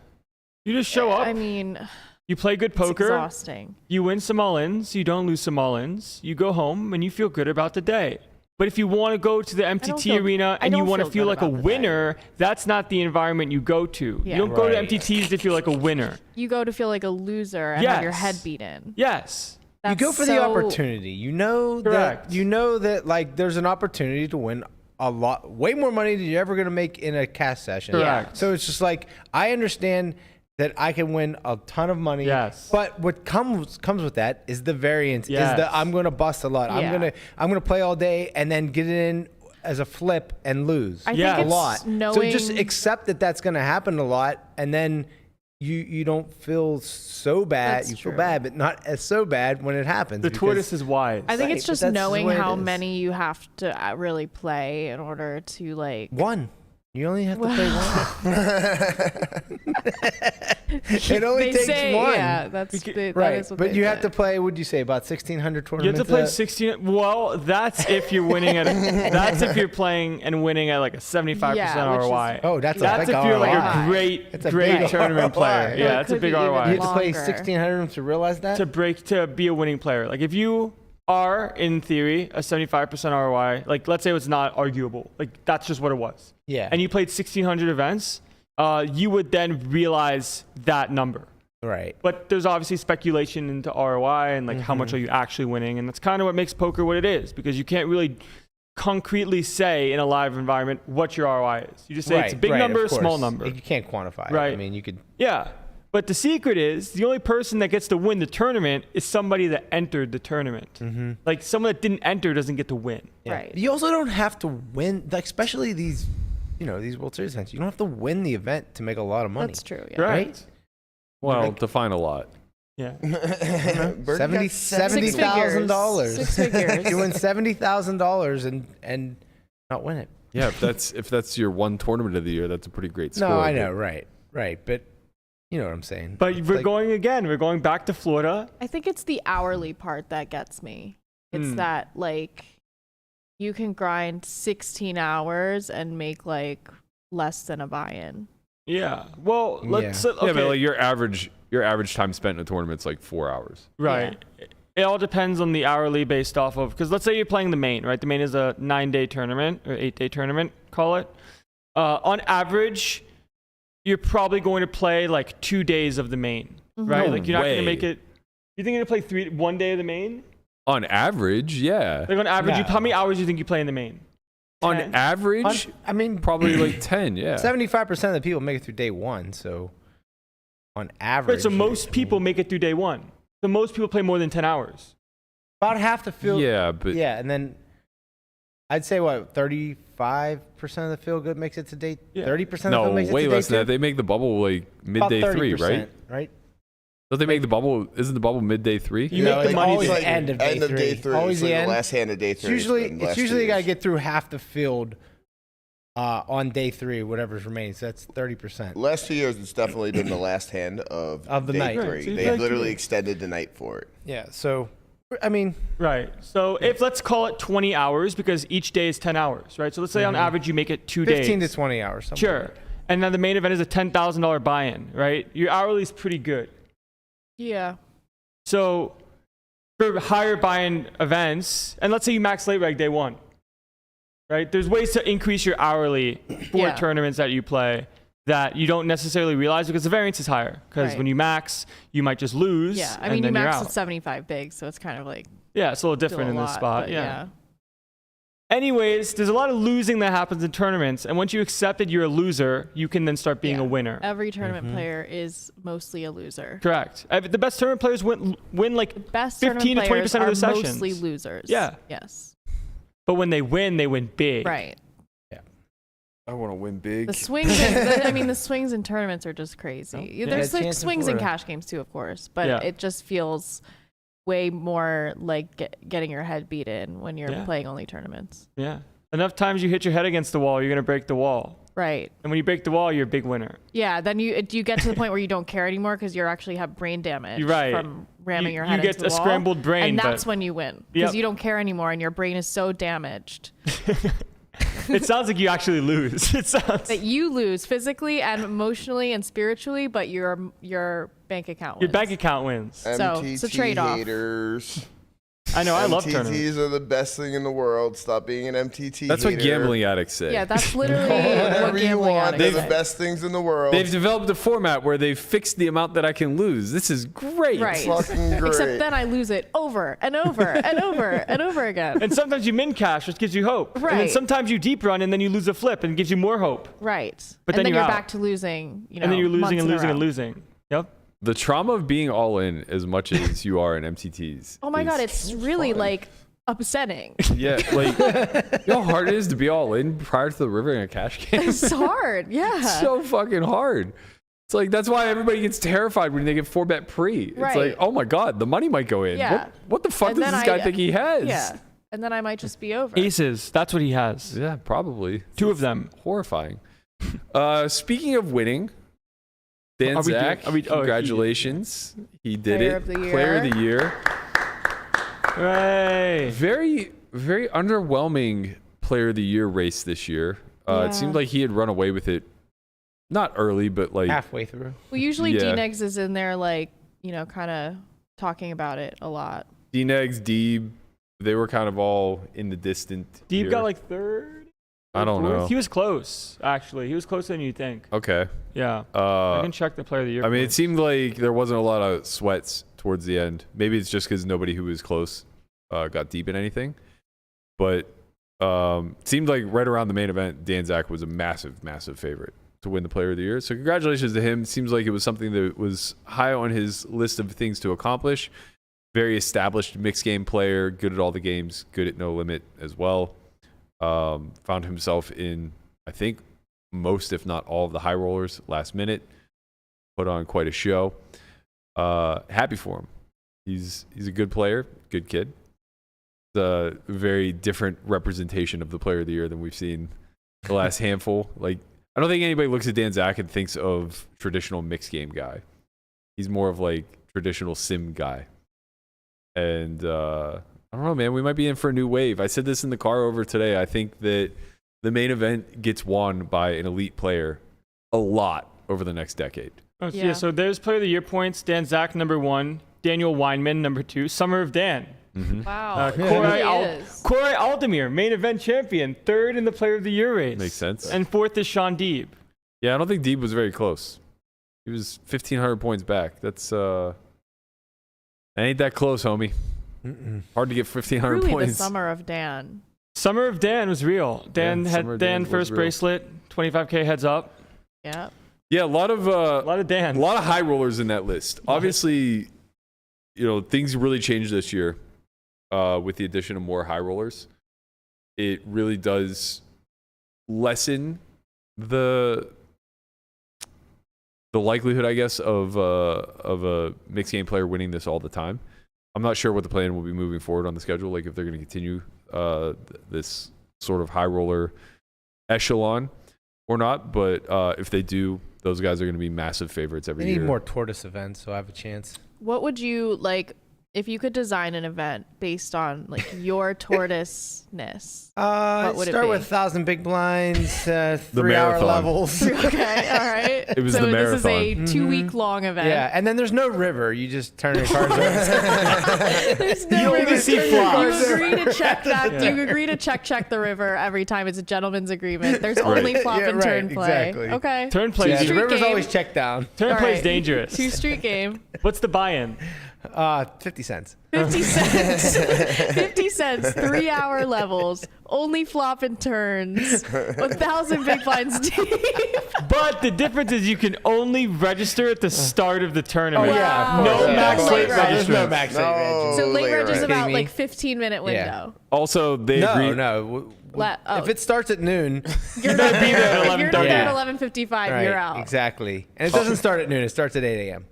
You just show up. I mean, You play good it's poker. exhausting. You win some all-ins. You don't lose some all-ins. You go home and you feel good about the day. But if you want to go to the MTT feel- arena I and you don't want to feel feel good like a about the day. winner, that's not the environment you go to. Yeah. You don't go to Right. MTTs to feel like a winner. You go to feel like a loser and have your Yes. head beaten. Yes. You go for the That's so- opportunity. You know Correct. that like there's an opportunity to win a lot, way more money than you're ever gonna make in a cast session. Correct. So it's just like I understand that I can win a ton of money. Yes. But what comes with that is the variance. Yes. Is that I'm gonna bust a lot. Yeah. I'm gonna play all day and then get it in as a flip and lose I Yeah. think a it's lot. knowing So just accept that that's gonna happen a lot, and then you don't feel so bad. That's you feel true. bad, but not as so bad when it happens. The because- tortoise is wise. I think Right, it's but just that's the knowing way it how is. many you have to really play in order to like. one. You only have to play one. It only They takes say, one. Yeah, that Right, is what but they you have say. to play. Would you say about 1,600 You tournaments? have to play a- 16. Well, that's if you're winning at. That's if you're playing and winning at like a 75% Yeah, which is- ROI. Oh, that's That's a if big you're like ROI. a great, It's a great big tournament ROI. player. Well, Yeah, it that's a could big be even ROI. You have to play longer. 1,600 to realize that. To be a winning player. Like if you are in theory a 75% ROI, like let's say it's not arguable, like that's just what it was. Yeah. And you played 1,600 events, you would then realize that number. Right. But there's obviously speculation into ROI and like how much are you actually winning, and that's kind of what makes poker what it is, because you can't really concretely say in a live environment what your ROI is. You just say it's a big right, number, a of small course. number. You can't quantify it. I Right. mean, you could. Yeah. But the secret is the only person that gets to win the tournament is somebody that entered the tournament. Like someone that didn't enter doesn't get to win. Yeah. Right. You also don't have to win, like, especially these, these World Series events. You don't have to win the event to make a lot of money. That's true. Yeah. Right? Well, define a lot. Yeah. Birdie got $70,000. Six figures. You win $70,000 and not win it. Yeah, if that's your one tournament of the year, that's a pretty great score. No, I know, right, but you know what I'm saying. But It's we're like- going back to Florida. I think it's the hourly part that gets me. It's that like you can grind 16 hours and make like less than a buy-in. Yeah. Well, let's okay. Yeah, but like your average time spent in a tournament's like 4 hours. Right. It all depends on the hourly based off of, because let's say you're playing the main, right? The main is a 9-day tournament or 8-day tournament, call it. On average, you're probably going to play like 2 days of the main, right? No Like you're not going to way. make it. You think you're going to play 1 day of the main? On average, yeah. Like on average, No. how many hours do you think you play in the main? On 10? average, I mean, probably like 10, yeah. 75% of the people make it through day one, so on average. Right, so most people make it through day one. So most people play more than 10 hours. about half the field. Yeah, but Yeah, and then I'd say 35% of the field good makes it to day. Yeah. 30% of the no, field makes way it to less day than that. two? They make the bubble like About midday 3, 30%, right? Right. Don't they make the bubble? Isn't the bubble midday 3? You make the it's money always day the end of day End of day three. three. Always so the the end. last hand of day It's three. usually the last you 2 got to years. get through half the field on day 3, whatever's remaining. So that's 30%. Last 2 years, it's definitely been the last hand of the day night. three. Right, so you They play 2 literally days. extended the night for it. Yeah. So, I mean, Right. So if let's call it 20 hours, because each day is 10 hours, right? So let's say on average you make it 2 days. 15 to 20 hours. something Sure. like that. And then the main event is a $10,000 buy-in, right? Your hourly is pretty good. Yeah. So for higher buy-in events, and let's say you max late reg day one, right? There's ways to increase your hourly for Yeah. tournaments that you play that you don't necessarily realize because the variance is higher. Because Right. when you max, you might just lose. Yeah. I and mean, you then you're max out. at 75 big, so it's kind of like Yeah, it's a little still different a in this lot, spot. but Yeah. Anyways, there's a lot of losing that happens in tournaments, and once you accept that you're a loser, you can then start being Yeah. a winner. Every tournament player is mostly a loser. Correct. The best tournament players win like Best 15 to tournament 20% of players their are sessions. mostly losers. Yeah. Yes. But when they win big. Right. I want to win big. The swings, the swings in tournaments are just crazy. Yeah. There's Yeah, like chance in swings in Florida. cash games too, of course, but Yeah. it just feels way more like getting your head beat in when you're Yeah. playing only tournaments. Yeah. Enough times you hit your head against the wall, you're going to break the wall. Right. And when you break the wall, you're a big winner. Yeah. Then you get to the point where you don't care anymore because you actually have brain damage You're right. from ramming You- your you head get into the a wall. scrambled brain, and that's but- when you win because Yep. you don't care anymore and your brain is so damaged It sounds like you actually lose. It sounds. that you lose physically and emotionally and spiritually, but your bank account Your wins. bank account wins. So, it's a trade-off. Haters. I know. I love MTTs tournaments. are the best thing in the world. Stop being an MTT. That's what hater. gambling addicts say. Yeah, that's literally Call it what whatever you gambling want. addicts They're the say. best things in the world. They've developed a format where they've fixed the amount that I can lose. This is great. Right. Fucking great. Except then I lose it over and over and over and over again. And sometimes you min cash, which gives you hope. And then Right. sometimes you deep run and then you lose a flip and gives you more hope. Right. But and then then you're you're out. back to losing, And then you're losing months and in a losing and row. losing. Yep. The trauma of being all in as much as you are in MTTs. Oh my God, is- it's really like upsetting. Yeah, like, you know how hard it is to be all in prior to the river in a cash game? It's hard. Yeah. so fucking hard. It's like that's why everybody gets terrified when they get 4-bet pre. It's Right. like, oh my god, the money might go in. Yeah. What the fuck And does then this guy think he has? Yeah. And then I might just be over. Aces. That's what he has. Yeah, probably. 2 of them. Horrifying. Speaking of winning, Dan Are we doing- Zack, are we- oh, congratulations. He did Player it. of the year. Player of the year. Hooray. Very, very underwhelming player of the year race this year. Yeah. It seemed like he had run away with it. Not early, but like Halfway through. Well, usually Yeah. D-Negs is in there, like, you know, kind of talking about it a lot. D-Negs, Deeb, they were kind of all in the distant. Deeb year. got like 3rd. I don't Fourth? know. He was close, actually. He was closer than you think. Okay. Yeah. I I can check the player of the year. mean, it points. seemed like there wasn't a lot of sweats towards the end. Maybe it's just because nobody who was close got deep in anything. But it seemed like right around the main event, Dan Zack was a massive, massive favorite to win the player of the year. So congratulations to him. Seems like it was something that was high on his list of things to accomplish. Very established mixed game player, good at all the games, good at no limit as well. Found himself in, I think, most, if not all, of the high rollers last minute. Put on quite a show. Happy for him. He's a good player, good kid. It's a very different representation of the player of the year than we've seen the last handful. Like, I don't think anybody looks at Dan Zack and thinks of traditional mixed game guy. He's more of like traditional sim guy. And I don't know, man. We might be in for a new wave. I said this in the car over today. I think that the main event gets won by an elite player a lot over the next decade. Oh, so Yeah. so there's player of the year points. Dan Zack, number 1. Daniel Weinman, number 2. Summer of Dan. Wow. He Corey, really is. Corey Aldemir, main event champion, 3rd in the player of the year race. Makes sense. And 4th is Sean Deeb. Yeah, I don't think Deeb was very close. He was 1,500 points back. That ain't that close, homie. Hard to get 1,500 Truly points. the summer of Dan. Summer of Dan was real. Dan Yeah, Summer had of Dan Dan was first real. bracelet, 25K heads up. Yeah. Yeah, a lot of A lot of Dan. high rollers in that list. Obviously, things really changed this year with the addition of more high rollers. It really does lessen the likelihood, I guess, of a mixed game player winning this all the time. I'm not sure what the plan will be moving forward on the schedule, like if they're going to continue this sort of high roller echelon or not. But if they do, those guys are going to be massive favorites every They year. need more tortoise events, so I have a chance. What would you like if you could design an event based on like your tortoise-ness? What would it Start be? with 1,000 big blinds, 3-hour marathon. levels. Okay, all right. It was so the this is a marathon. 2-week long event. Yeah, and then there's no river. You just turn your cars over. There's no You only river. see You flops. agree to check that. You agree to check the river every time. It's a gentleman's agreement. There's only flop Yeah, and right, turn play. exactly. Okay. Turn play. Yeah, the Street river's game. always checked down. Turn All play is right. dangerous. 2 street game. What's the buy-in? 50 cents. 50 cents. 50 cents. 3-hour levels. Only flop and turns. 1,000 big blinds deep. But the difference is you can only register at the start of the tournament. Oh, yeah, of No course, yeah. max No late late reg. There's no registrants. max late No. reg. So late Late reg is reg. about Kidding me? like 15-minute window. Also, they agreed. No. Oh. If it starts at noon, You're better not be there at If you're not there at 11:30. 11:55, right, you're out. exactly. And it doesn't start at noon. It starts at 8 a.m.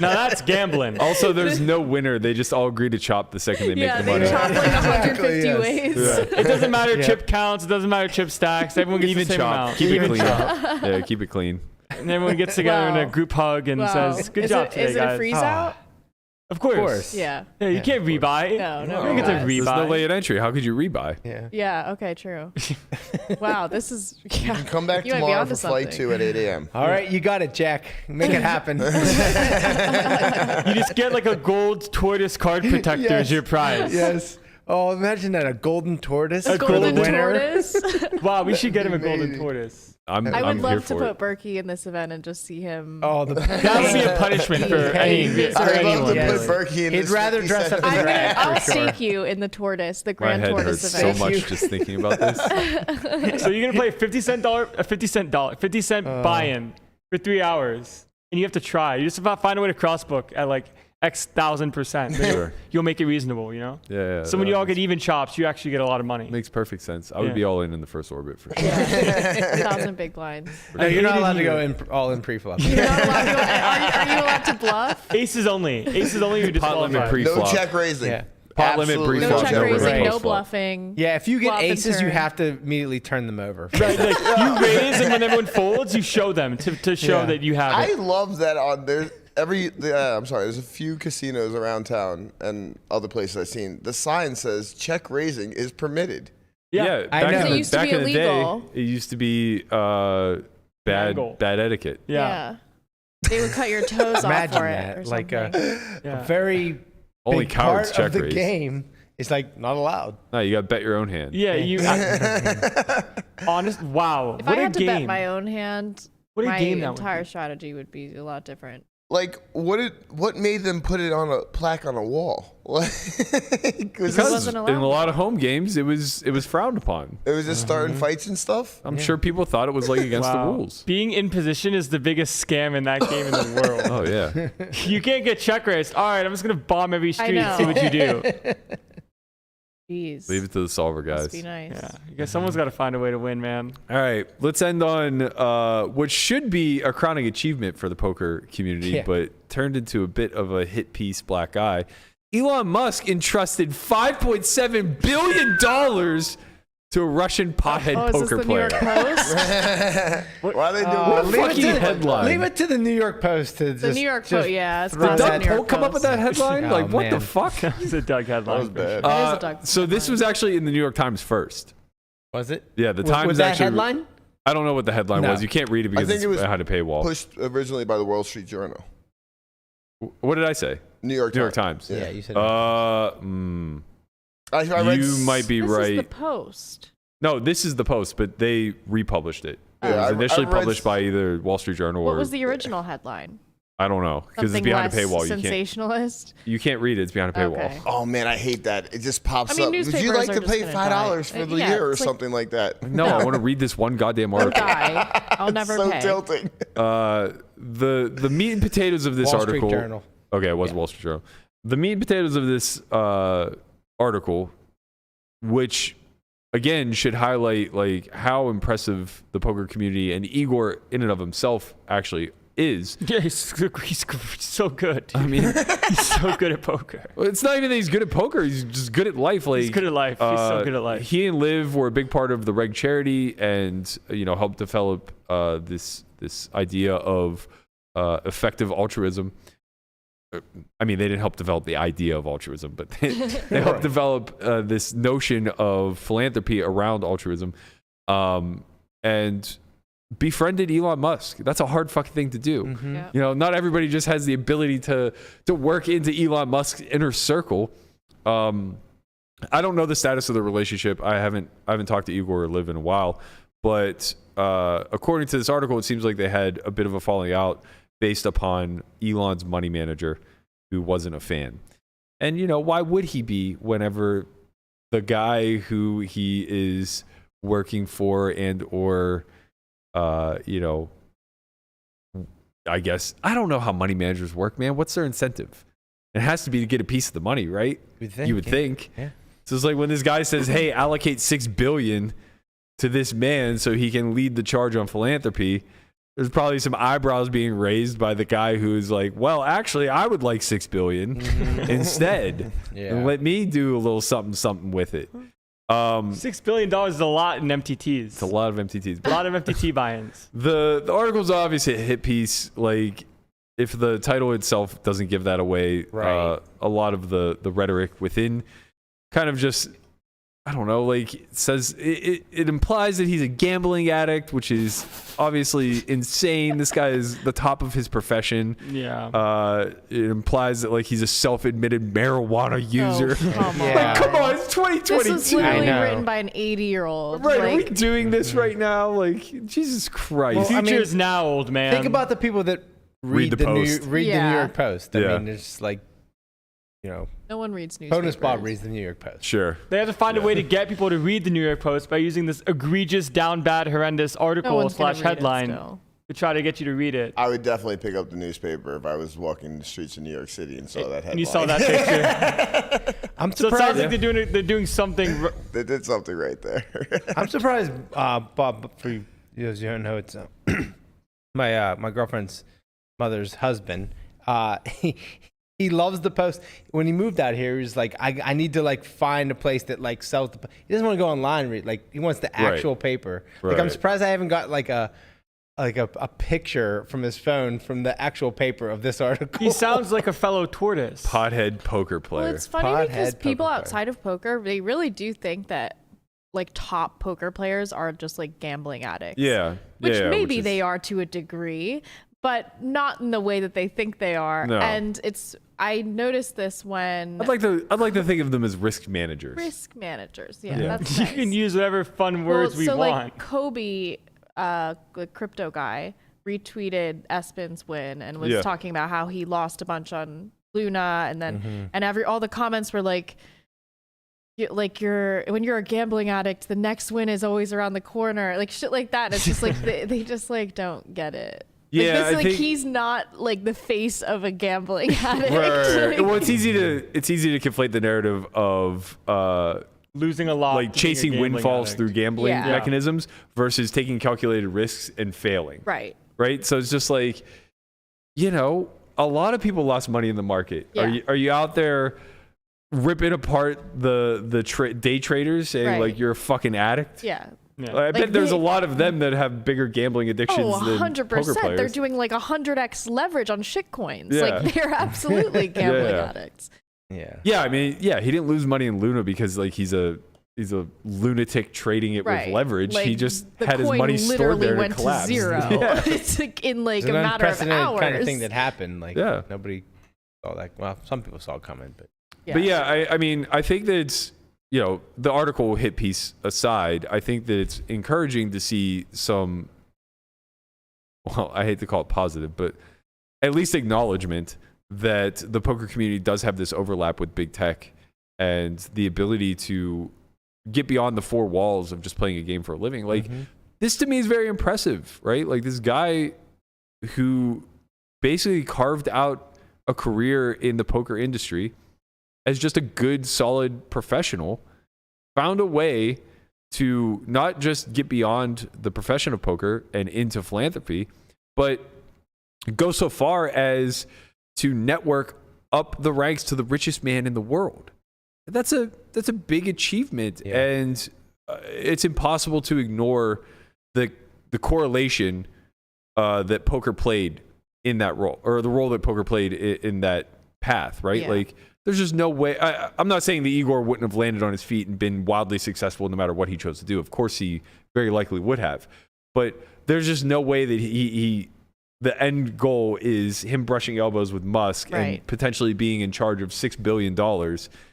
Now that's gambling. Also, there's no winner. They just all agree to chop the second they Yeah, make the they money. chop like 150 yes. ways. It doesn't matter Yeah. chip counts. It doesn't matter chip stacks. Everyone gets Even the same chop. amount. Keep it Even clean. chop. Yeah, keep it clean. And everyone gets together in Wow. a group hug and Wow. says, "Good is job it, today, is it guys." a freeze out? Of course. course. Yeah. Yeah, you Yeah, can't of course. rebuy. No, no You don't get to rebuys. There's no rebuy. late entry. How could you rebuy? Yeah. Yeah. Okay. True. Wow. This is. Yeah. You come back You might be tomorrow onto for flight something. 2 at 8 a.m. All right, you got it, Jack. Make it happen. You just get like a gold tortoise card protector as Yes. your prize. Yes. Oh, imagine that, a golden tortoise. A for the Golden winner. tortoise. Wow, we should get him a golden Amazing. tortoise. I'm I would here love to for put it. Berkey in this event and just see him. Oh, the That would be a punishment for any Hey, for I'd love to anyone. put Berkey in He'd this rather 50 dress up cent in I'm drag, gonna, I'll for sure. stake you in the tortoise, the My grand head tortoise hurts event. so much just thinking about this. So you're gonna play a 50 cent buy-in for 3 hours, and you have to try. You just about find a way to crossbook at like X 1000%. Sure. You'll make it reasonable, you know? Yeah. So when you all get even chops, you actually get a lot of money. Makes perfect sense. I would Yeah. be all in the first orbit for sure. Yeah. 1,000 big blinds. No, you're not allowed to go all in pre-flop. You're not allowed to go, are you allowed to bluff? Aces only. Aces only. You're Pot limit disqualified. pre-flop. No check raising. Yeah. Pot limit Absolutely No pre-flop. check no raising, raise no flop. bluffing. Yeah, if you get Flop and aces, you turn. have to immediately turn them over. Right, like, you raise, and when everyone folds, you show them to show Yeah. that you have I it. love that on there. I'm sorry. There's a few casinos around town and other places I've seen. The sign says check raising is permitted. Yeah, I back know. in It the, used to back be in the day, illegal. it used to be Illegal. bad etiquette. Yeah. They would cut your toes off Imagine for that. it or Like something. a very Only big cowards part check of the raise. game is like not allowed. No, you got to bet your own hand. Yeah, you. Honest. Wow. If what I a had to game. bet my own hand, What a my game that would entire be. strategy would be a lot different. Like, what made them put it on a plaque on a wall? Because wasn't in allowed. a lot of home games, it was frowned upon. it was just starting fights and stuff. I'm sure people thought it was like against the Wow. rules. Being in position is the biggest scam in that game in the world. Oh yeah. You can't get check raised. All right, I'm just gonna bomb every street and see know. what you do. Jeez. Leave it to the solver, guys. Must be nice. Yeah, you guess someone's got to find a way to win, man. All right, let's end on what should be a crowning achievement for the poker community, Yeah. but turned into a bit of a hit piece black eye. Elon Musk entrusted $5.7 billion to a Russian pothead Oh, is this poker the New player. York Post? Why are they doing What a leave it fucking to the- headline. Leave it to the New York Post to The just, New York just Post, yeah. It's throw not Did the Doug New York Polk come up with Post. that headline? Oh, Like, what the man. fuck? It's a Doug headline. That was bad. That is a Doug So this headline. was actually in the New York Times first. Was it? Yeah, the Times was that actually. headline? I don't know what the headline No. was. You can't read it because think it's it was behind a paywall. Pushed originally by the Wall Street Journal. What did I say? New York New York Times. Yeah, you said. I read You might be This right. is the Post. No, this is the Post, but they republished it. Yeah, It was I initially read- published by either Wall Street Journal What or was the original headline? I don't know because it's Something behind a less paywall. sensationalist. You can't read it. It's behind a paywall. Okay. Oh man, I hate that. It just pops I mean, up. Would you newspapers like are to just pay gonna $5 die. for the Yeah, year or it's like- something like that? No, I want to read this one goddamn article. Die. I'll never so pay. tilting. The meat and potatoes of this Wall article. Street Journal. Okay, it was Wall Street Journal. The meat and potatoes of this article, which again should highlight like how impressive the poker community and Igor in and of himself actually is. Yeah, he's so good. I mean, He's so good at poker. well, it's not even that he's good at poker. He's just good at life. Like He's good at life. He's so good at life. He and Liv were a big part of the Reg charity, and helped develop this idea of effective altruism. I mean, they didn't help develop the idea of altruism, but they helped develop this notion of philanthropy around altruism, and befriended Elon Musk. That's a hard fucking thing to do. Yeah. Not everybody just has the ability to work into Elon Musk's inner circle. I don't know the status of the relationship. I haven't talked to Igor or Liv in a while, but according to this article, it seems like they had a bit of a falling out based upon Elon's money manager, who wasn't a fan. And why would he be whenever the guy who he is working for and or I guess I don't know how money managers work, man. What's their incentive? It has to be to get a piece of the money, right? You would think. Yeah. So it's like when this guy says, "Hey, allocate $6 billion to this man so he can lead the charge on philanthropy." There's probably some eyebrows being raised by the guy who's like, "Well, actually, I would like $6 billion instead, and let me do a little something with it." $6 billion is a lot in MTTs. It's a lot of MTTs. A lot of MTT buy-ins. The article's obviously a hit piece. Like, if the title itself doesn't give that away, Right. a lot of the rhetoric within kind of just, I don't know, like it says it implies that he's a gambling addict, which is obviously insane. This guy is the top of his profession. Yeah. It implies that like he's a self-admitted marijuana user. Oh, come on. Yeah. Like, come on, it's This 2022. is literally I know. written by an 80-year-old. Right, are we Like, doing this right now? Like, Jesus Christ. Well, I Future mean, is now, old man. Think about the people that Read the the Post. New Yeah. York Post. I Yeah. mean, it's like, no one reads newspapers. bonus Bob reads the New York Post. Sure. They have to find a way to get people to read the New York Post by using this egregious, down bad, horrendous No article one's gonna / read it headline still. to try to get you to read it. I would definitely pick up the newspaper if I was walking the streets of New York City and saw that headline. And you saw that picture. I'm So it surprised. sounds like they're doing something. They did something right there. I'm surprised, Bob. For you who don't know, it's my girlfriend's mother's husband. He loves the post. When he moved out here, he was like, I need to like find a place that like sells the. He doesn't want to go online and read. Like he wants the actual paper. Like I'm Right. surprised I haven't got like a picture from his phone from the actual paper of this article. He sounds like a fellow tortoise. Pothead poker player. Well, it's funny Pothead because poker people player. outside of poker, they really do think that like top poker players are just like gambling addicts. yeah. Which yeah, maybe is- they are to a degree, but not in the way that they think they are. No. And I noticed this when I'd like to think of them as risk managers. risk managers. Yeah, Yeah. that's You nice. can use whatever fun words we so want. like Kobe, the crypto guy, retweeted Espen's win and was Yeah. talking about how he lost a bunch on Luna, and then Mm-hmm. and all the comments were like, when you're a gambling addict, the next win is always around the corner, like shit like that. It's just like they just like don't get it. Yeah, I like think- he's not like the face of a gambling addict. Right. Like- Well, it's easy to conflate the narrative of Losing a lot. like to being a chasing gambling windfalls addict. through gambling Yeah. mechanisms versus taking calculated risks and failing. right. Right. So it's just like, a lot of people lost money in the market. Yeah. Are you out there ripping apart the day traders saying Right. like you're a fucking addict? Yeah. Yeah. I bet there's a they- lot of them that have bigger gambling addictions Oh, than 100%. poker players. They're doing like 100x leverage on shitcoins. Yeah. Like they're absolutely gambling Yeah. addicts. Yeah. Yeah, I mean, he didn't lose money in Luna because like he's a lunatic trading it Right. with leverage. Like, He just the had his coin money stored literally there and went it collapsed. to zero. Yeah. It's like in like It's a an matter of unprecedented hours. kind of thing that happened. Like Yeah. nobody saw that. Well, some people saw it coming, but But yeah, I mean, I think that it's, the article hit piece aside, I think that it's encouraging to see some, well, I hate to call it positive, but at least acknowledgement that the poker community does have this overlap with big tech and the ability to get beyond the four walls of just playing a game for a living. Like, this to me is very impressive, right? Like, this guy who basically carved out a career in the poker industry as just a good, solid professional, found a way to not just get beyond the profession of poker and into philanthropy, but go so far as to network up the ranks to the richest man in the world. That's a big achievement, Yeah. and it's impossible to ignore the correlation that poker played in that role, or the role that poker played in that path, right? Yeah. Like, there's just no way. I'm not saying that Igor wouldn't have landed on his feet and been wildly successful no matter what he chose to do. Of course, he very likely would have. But there's just no way that he the end goal is him brushing elbows with Musk Right. and potentially being in charge of $6 billion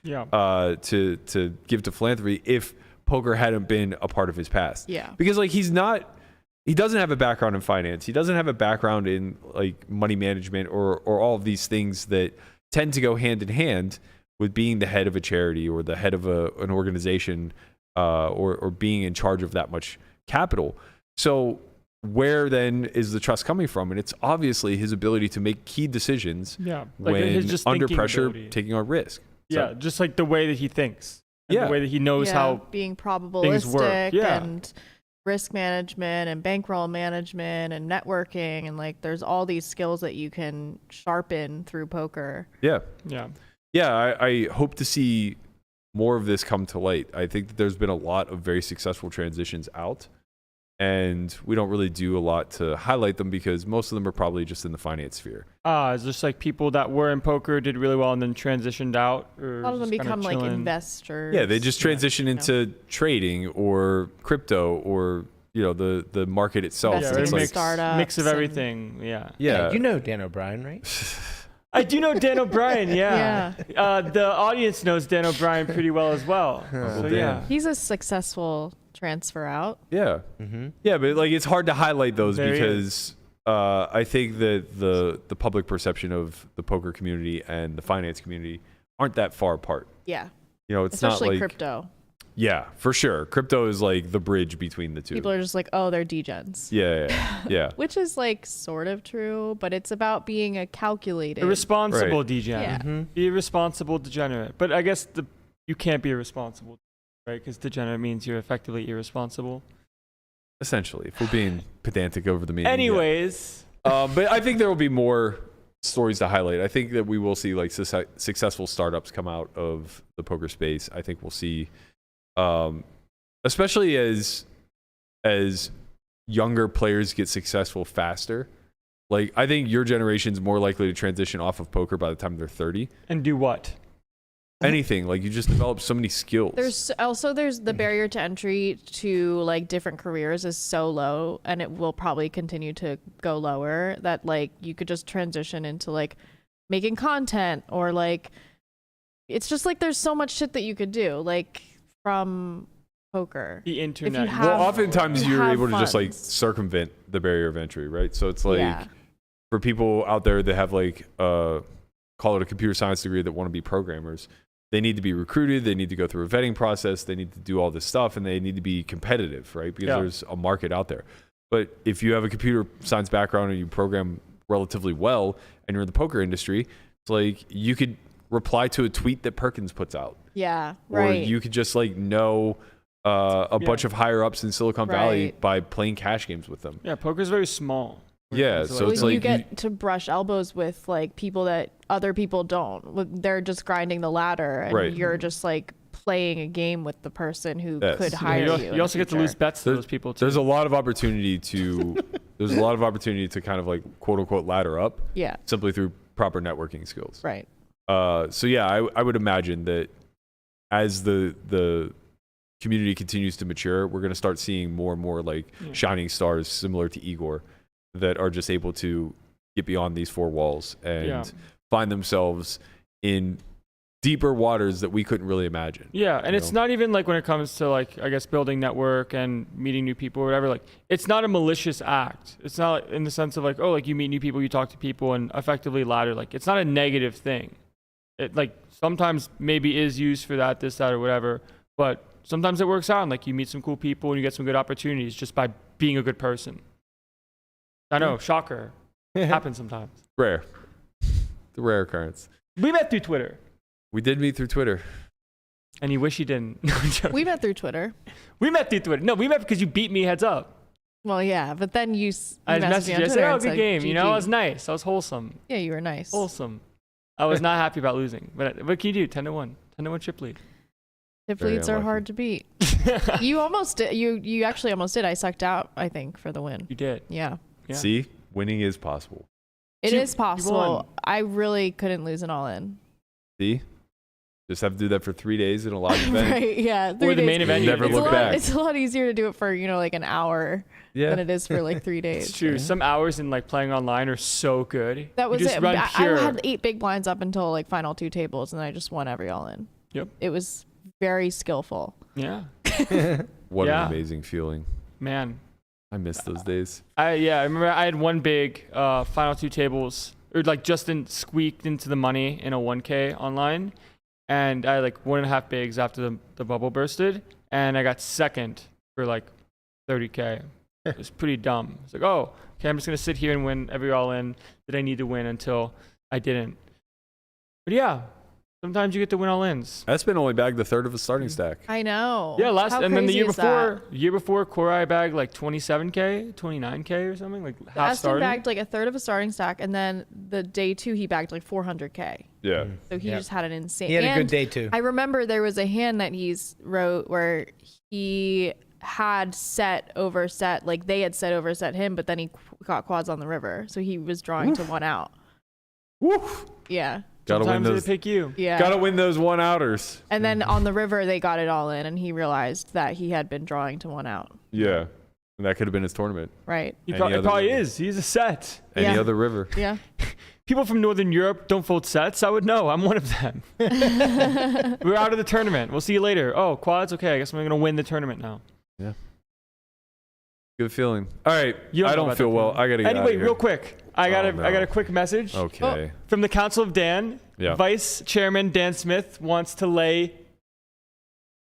Yeah. to give to philanthropy if poker hadn't been a part of his past. Yeah. Because like he doesn't have a background in finance. He doesn't have a background in like money management or all of these things that tend to go hand in hand with being the head of a charity or the head of an organization or being in charge of that much capital. So where then is the trust coming from? And it's obviously his ability to make key decisions Yeah. Like when his just under thinking pressure, ability. taking on risk. Yeah. Just like the way that he thinks. And Yeah. The way that he knows how. being things probabilistic work. Yeah. and risk management and bankroll management and networking, and like there's all these skills that you can sharpen through poker. Yeah. Yeah. Yeah, I hope to see more of this come to light. I think that there's been a lot of very successful transitions out, and we don't really do a lot to highlight them because most of them are probably just in the finance sphere. Is this like people that were in poker did really well and then transitioned out? Or A lot of them just kinda become like chilling? investors. Yeah, they just transition into trading or crypto or the market itself. Investing And it's in like, startups mix of and- everything. Yeah. yeah, you know Dan O'Brien, right? I do know Dan O'Brien. Yeah. The audience knows Dan O'Brien pretty well as well. So Dan. yeah. He's a successful transfer out. yeah, Mm-hmm. yeah, but like it's hard to highlight those There he because I think that the public perception of the poker community and the finance community aren't that far apart. Yeah. It's Especially not like crypto. Yeah, for sure. Crypto is like the bridge between the two. People are just like, oh, they're degens. Yeah. Which is like sort of true, but it's about being a calculated. A responsible Right. degen. Yeah. Be a responsible degenerate. But I guess you can't be irresponsible, right? Because degenerate means you're effectively irresponsible. Essentially, if we're being pedantic over the meaning. Anyways, But I think there will be more stories to highlight. I think that we will see like successful startups come out of the poker space. I think we'll see, especially as younger players get successful faster. Like I think your generation's more likely to transition off of poker by the time they're 30. and do what? Anything, like you just develop so many skills. There's the barrier to entry to like different careers is so low, and it will probably continue to go lower, that like you could just transition into like making content, or like it's just like there's so much shit that you could do like from poker. The internet. have- Well, oftentimes you you're have able to just like funds. circumvent the barrier of entry, right? So it's like Yeah. for people out there that have like call it a computer science degree that want to be programmers, they need to be recruited, they need to go through a vetting process, they need to do all this stuff, and they need to be competitive, right? Because there's a market out there. But if you have a computer science background and you program relatively well and you're in the poker industry, it's like you could reply to a tweet that Perkins puts out. Yeah, Or right. you could just like know a bunch of higher ups in Silicon Valley Right. by playing cash games with them. Yeah, poker's very small. Yeah, so Well, it's you like get to brush elbows with like people that other people don't. They're just grinding the ladder, and Right. you're just like playing a game with the person who Yes. could Yeah, hire you, you. in you the also get to future. lose bets to those people too. there's a lot of opportunity to kind of like quote unquote ladder up Yeah, simply through proper networking skills. right. So yeah, I would imagine that as the community continues to mature, we're going to start seeing more and more like shining stars similar to Igor that are just able to get beyond these four walls and find themselves in deeper waters that we couldn't really imagine. Yeah, and you it's know? not even like when it comes to like I guess building network and meeting new people or whatever, like it's not a malicious act. It's not in the sense of like, oh, like you meet new people, you talk to people and effectively ladder. Like it's not a negative thing. It like sometimes maybe is used for that, this, that, or whatever, but sometimes it works out and like you meet some cool people and you get some good opportunities just by being a good person. I know, shocker. Happens sometimes. Rare. The rare occurrence. We met through Twitter. We did meet through Twitter. And you wish you didn't. No, I'm joking. We met through Twitter. We met through Twitter. No, we met because you beat me heads up. Well, yeah, but then you I messaged me messaged on you. I Twitter said, oh, and good said, game. You know, GG. I was nice. I was wholesome. Yeah, you were nice. Wholesome. I was not happy about losing. But what can you do? 10-1. 10-1 chip lead. Tip Very leads are unlucky. hard to beat. You almost did. You actually almost did. I sucked out, I think, for the win. You did. Yeah. Yeah. See, winning is possible. It You- is you won. possible. I really couldn't lose an all in. See, just have to do that for 3 days in a live event. Right, yeah. Or 3 the days. main event. Never it's look a lot, back. It's a lot easier to do it for, like an hour Yeah. than it is for like 3 days. It's true. Some hours in like playing online are so good. That was you just it. Run I pure. had 8 big blinds up until like final 2 tables, and I just won every all in. Yep. It was very skillful. Yeah. What Yeah. an amazing feeling. Man. I miss those days. I remember I had one big final 2 tables, or like squeaked into the money in a 1K online, and I had like 1.5 bigs after the bubble bursted, and I got second for like 30K. It was pretty dumb. It's like, oh, okay, I'm just gonna sit here and win every all in that I need to win until I didn't. But yeah, sometimes you get to win all ins. That's been only bagged a third of a starting stack. I know. Yeah, How and then the crazy year is that? before, Korai bagged like 27K, 29K or something, like half Aston starting. bagged like a third of a starting stack, and then the day 2 he bagged like 400K. Yeah. So he Yeah. just had an insane. He had a good and day too. I remember there was a hand that he's wrote where he had set over set, like they had set over set him, but then he got quads on the river, so he was drawing to 1 out. Woof. Yeah, Gotta win Sometimes they those. pick you. yeah. Gotta win those 1 outers. And then on the river they got it all in, and he realized that he had been drawing to 1 out. Yeah. And that could have been his tournament. Right. He Any it other probably river. is. He's a set. Any Yeah. other river. Yeah. People from Northern Europe don't fold sets. I would know. I'm one of them. We're out of the tournament. We'll see you later. Oh, quads? Okay, I guess I'm going to win the tournament now. Good feeling. All right. You I know don't about feel that well. feeling. I gotta get out Anyway, of here. real quick. I got no. a quick message Okay. from the Council of Dan. Yeah. Vice Chairman Dan Smith wants to lay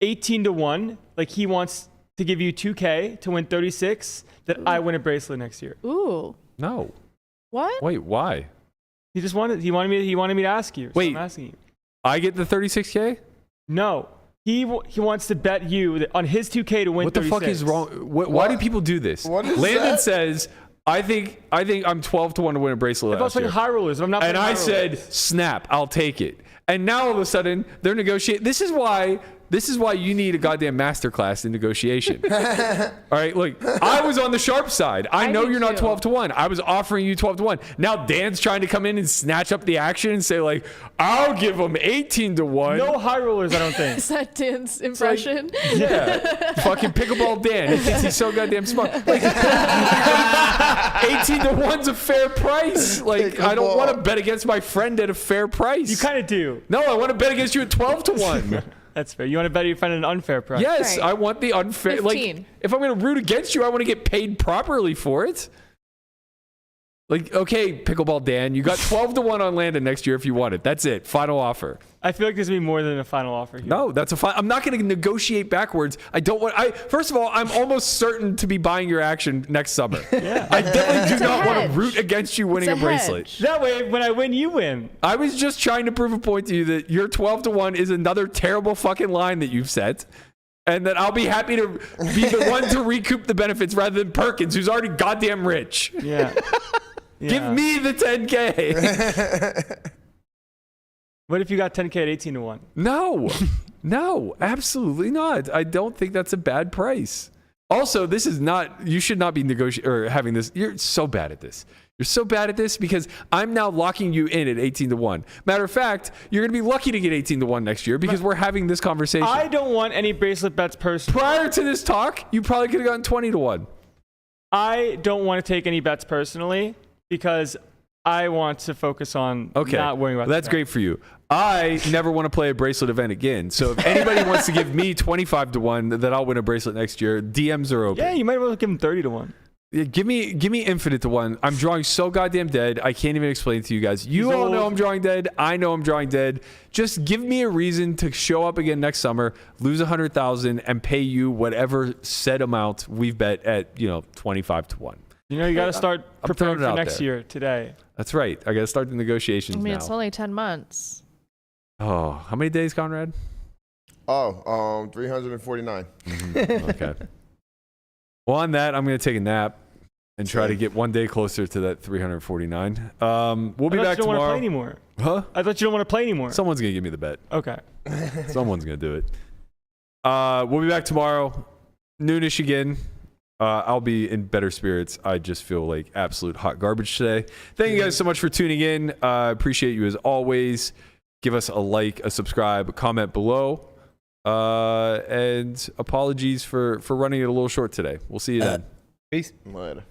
18-1. Like he wants to give you 2K to win 36. That I win a bracelet next year. Ooh. No. What? Wait, why? He wanted me to ask you. So Wait. I'm asking you. I get the 36K? No. He wants to bet you on his 2K to win. What the 36. fuck is wrong? Why do people do this? What is Landon that? says, I think I'm 12 to 1 to win a bracelet. If I was last playing year. high rollers, I'm not. And playing I high said, rollers. snap, I'll take it. And now all of a sudden they're negotiating. This is why you need a goddamn masterclass in negotiation. All right, look, I was on the sharp side. I know did you're not too. 12 to 1. I was offering you 12 to 1. Now Dan's trying to come in and snatch up the action and say like, I'll give him 18 to 1. No high rollers, I don't think. Is that Dan's impression? Yeah, fucking Pickleball Dan. He thinks he's so goddamn smart. Like, 18 to 1's a fair price. Like, I don't Pickleball. want to bet against my friend at a fair price. You kind of do. No, I want to bet against you at 12 to 1. That's fair. You want to bet your friend an unfair price? Yes, Right. I want the unfair. 15. Like, if I'm going to root against you, I want to get paid properly for it. Like, okay, Pickleball Dan, you got 12 to 1 on Landon next year if you want it. That's it. Final offer. I feel like there's gonna be more than a final offer here. No, that's a fine. I'm not going to negotiate backwards. I don't want. First of all, I'm almost certain to be buying your action next summer. Yeah. I definitely It's do a not want to hedge. root against you winning It's a bracelet. hedge. That way, when I win, you win. I was just trying to prove a point to you that your 12 to 1 is another terrible fucking line that you've set. And that I'll be happy to be the one to recoup the benefits rather than Perkins, who's already goddamn rich. Yeah. Give me the 10K. What if you got 10K at 18 to 1? No, absolutely not. I don't think that's a bad price. Also, this is not, you should not be negotiating or having this. You're so bad at this. You're so bad at this because I'm now locking you in at 18 to 1. Matter of fact, you're going to be lucky to get 18 to 1 next year because we're having this conversation. I don't want any bracelet bets personally. Prior to this talk, you probably could have gotten 20 to 1. I don't want to take any bets personally because I want to focus on Okay. not worrying about Well, that's the bet. great for you. I never want to play a bracelet event again. So if anybody wants to give me 25 to 1 that I'll win a bracelet next year, DMs are open. Yeah, you might as well give him 30 to 1. Yeah, give me infinite to 1. I'm drawing so goddamn dead. I can't even explain it to you guys. You He's all know old. I'm drawing dead. I know I'm drawing dead. Just give me a reason to show up again next summer, lose 100,000, and pay you whatever set amount we've bet at 25 to 1. You know, you got to start I'm preparing throwing it for out next there. year today. That's right. I got to start the negotiations I mean, now. it's only 10 months. Oh, how many days, Conrad? 349. Okay. Well, on that, I'm going to take a nap and try to get one day closer to that 349. We'll be I thought back you don't want to play tomorrow. anymore. Huh? I thought you don't want to play anymore. Someone's going to give me the bet. Okay. Someone's going to do it. We'll be back tomorrow, noonish again. I'll be in better spirits. I just feel like absolute hot garbage today. Thank you guys so much for tuning in. Appreciate you as always. Give us a like, a subscribe, a comment below. And apologies for running it a little short today. We'll see you then. Peace. Later.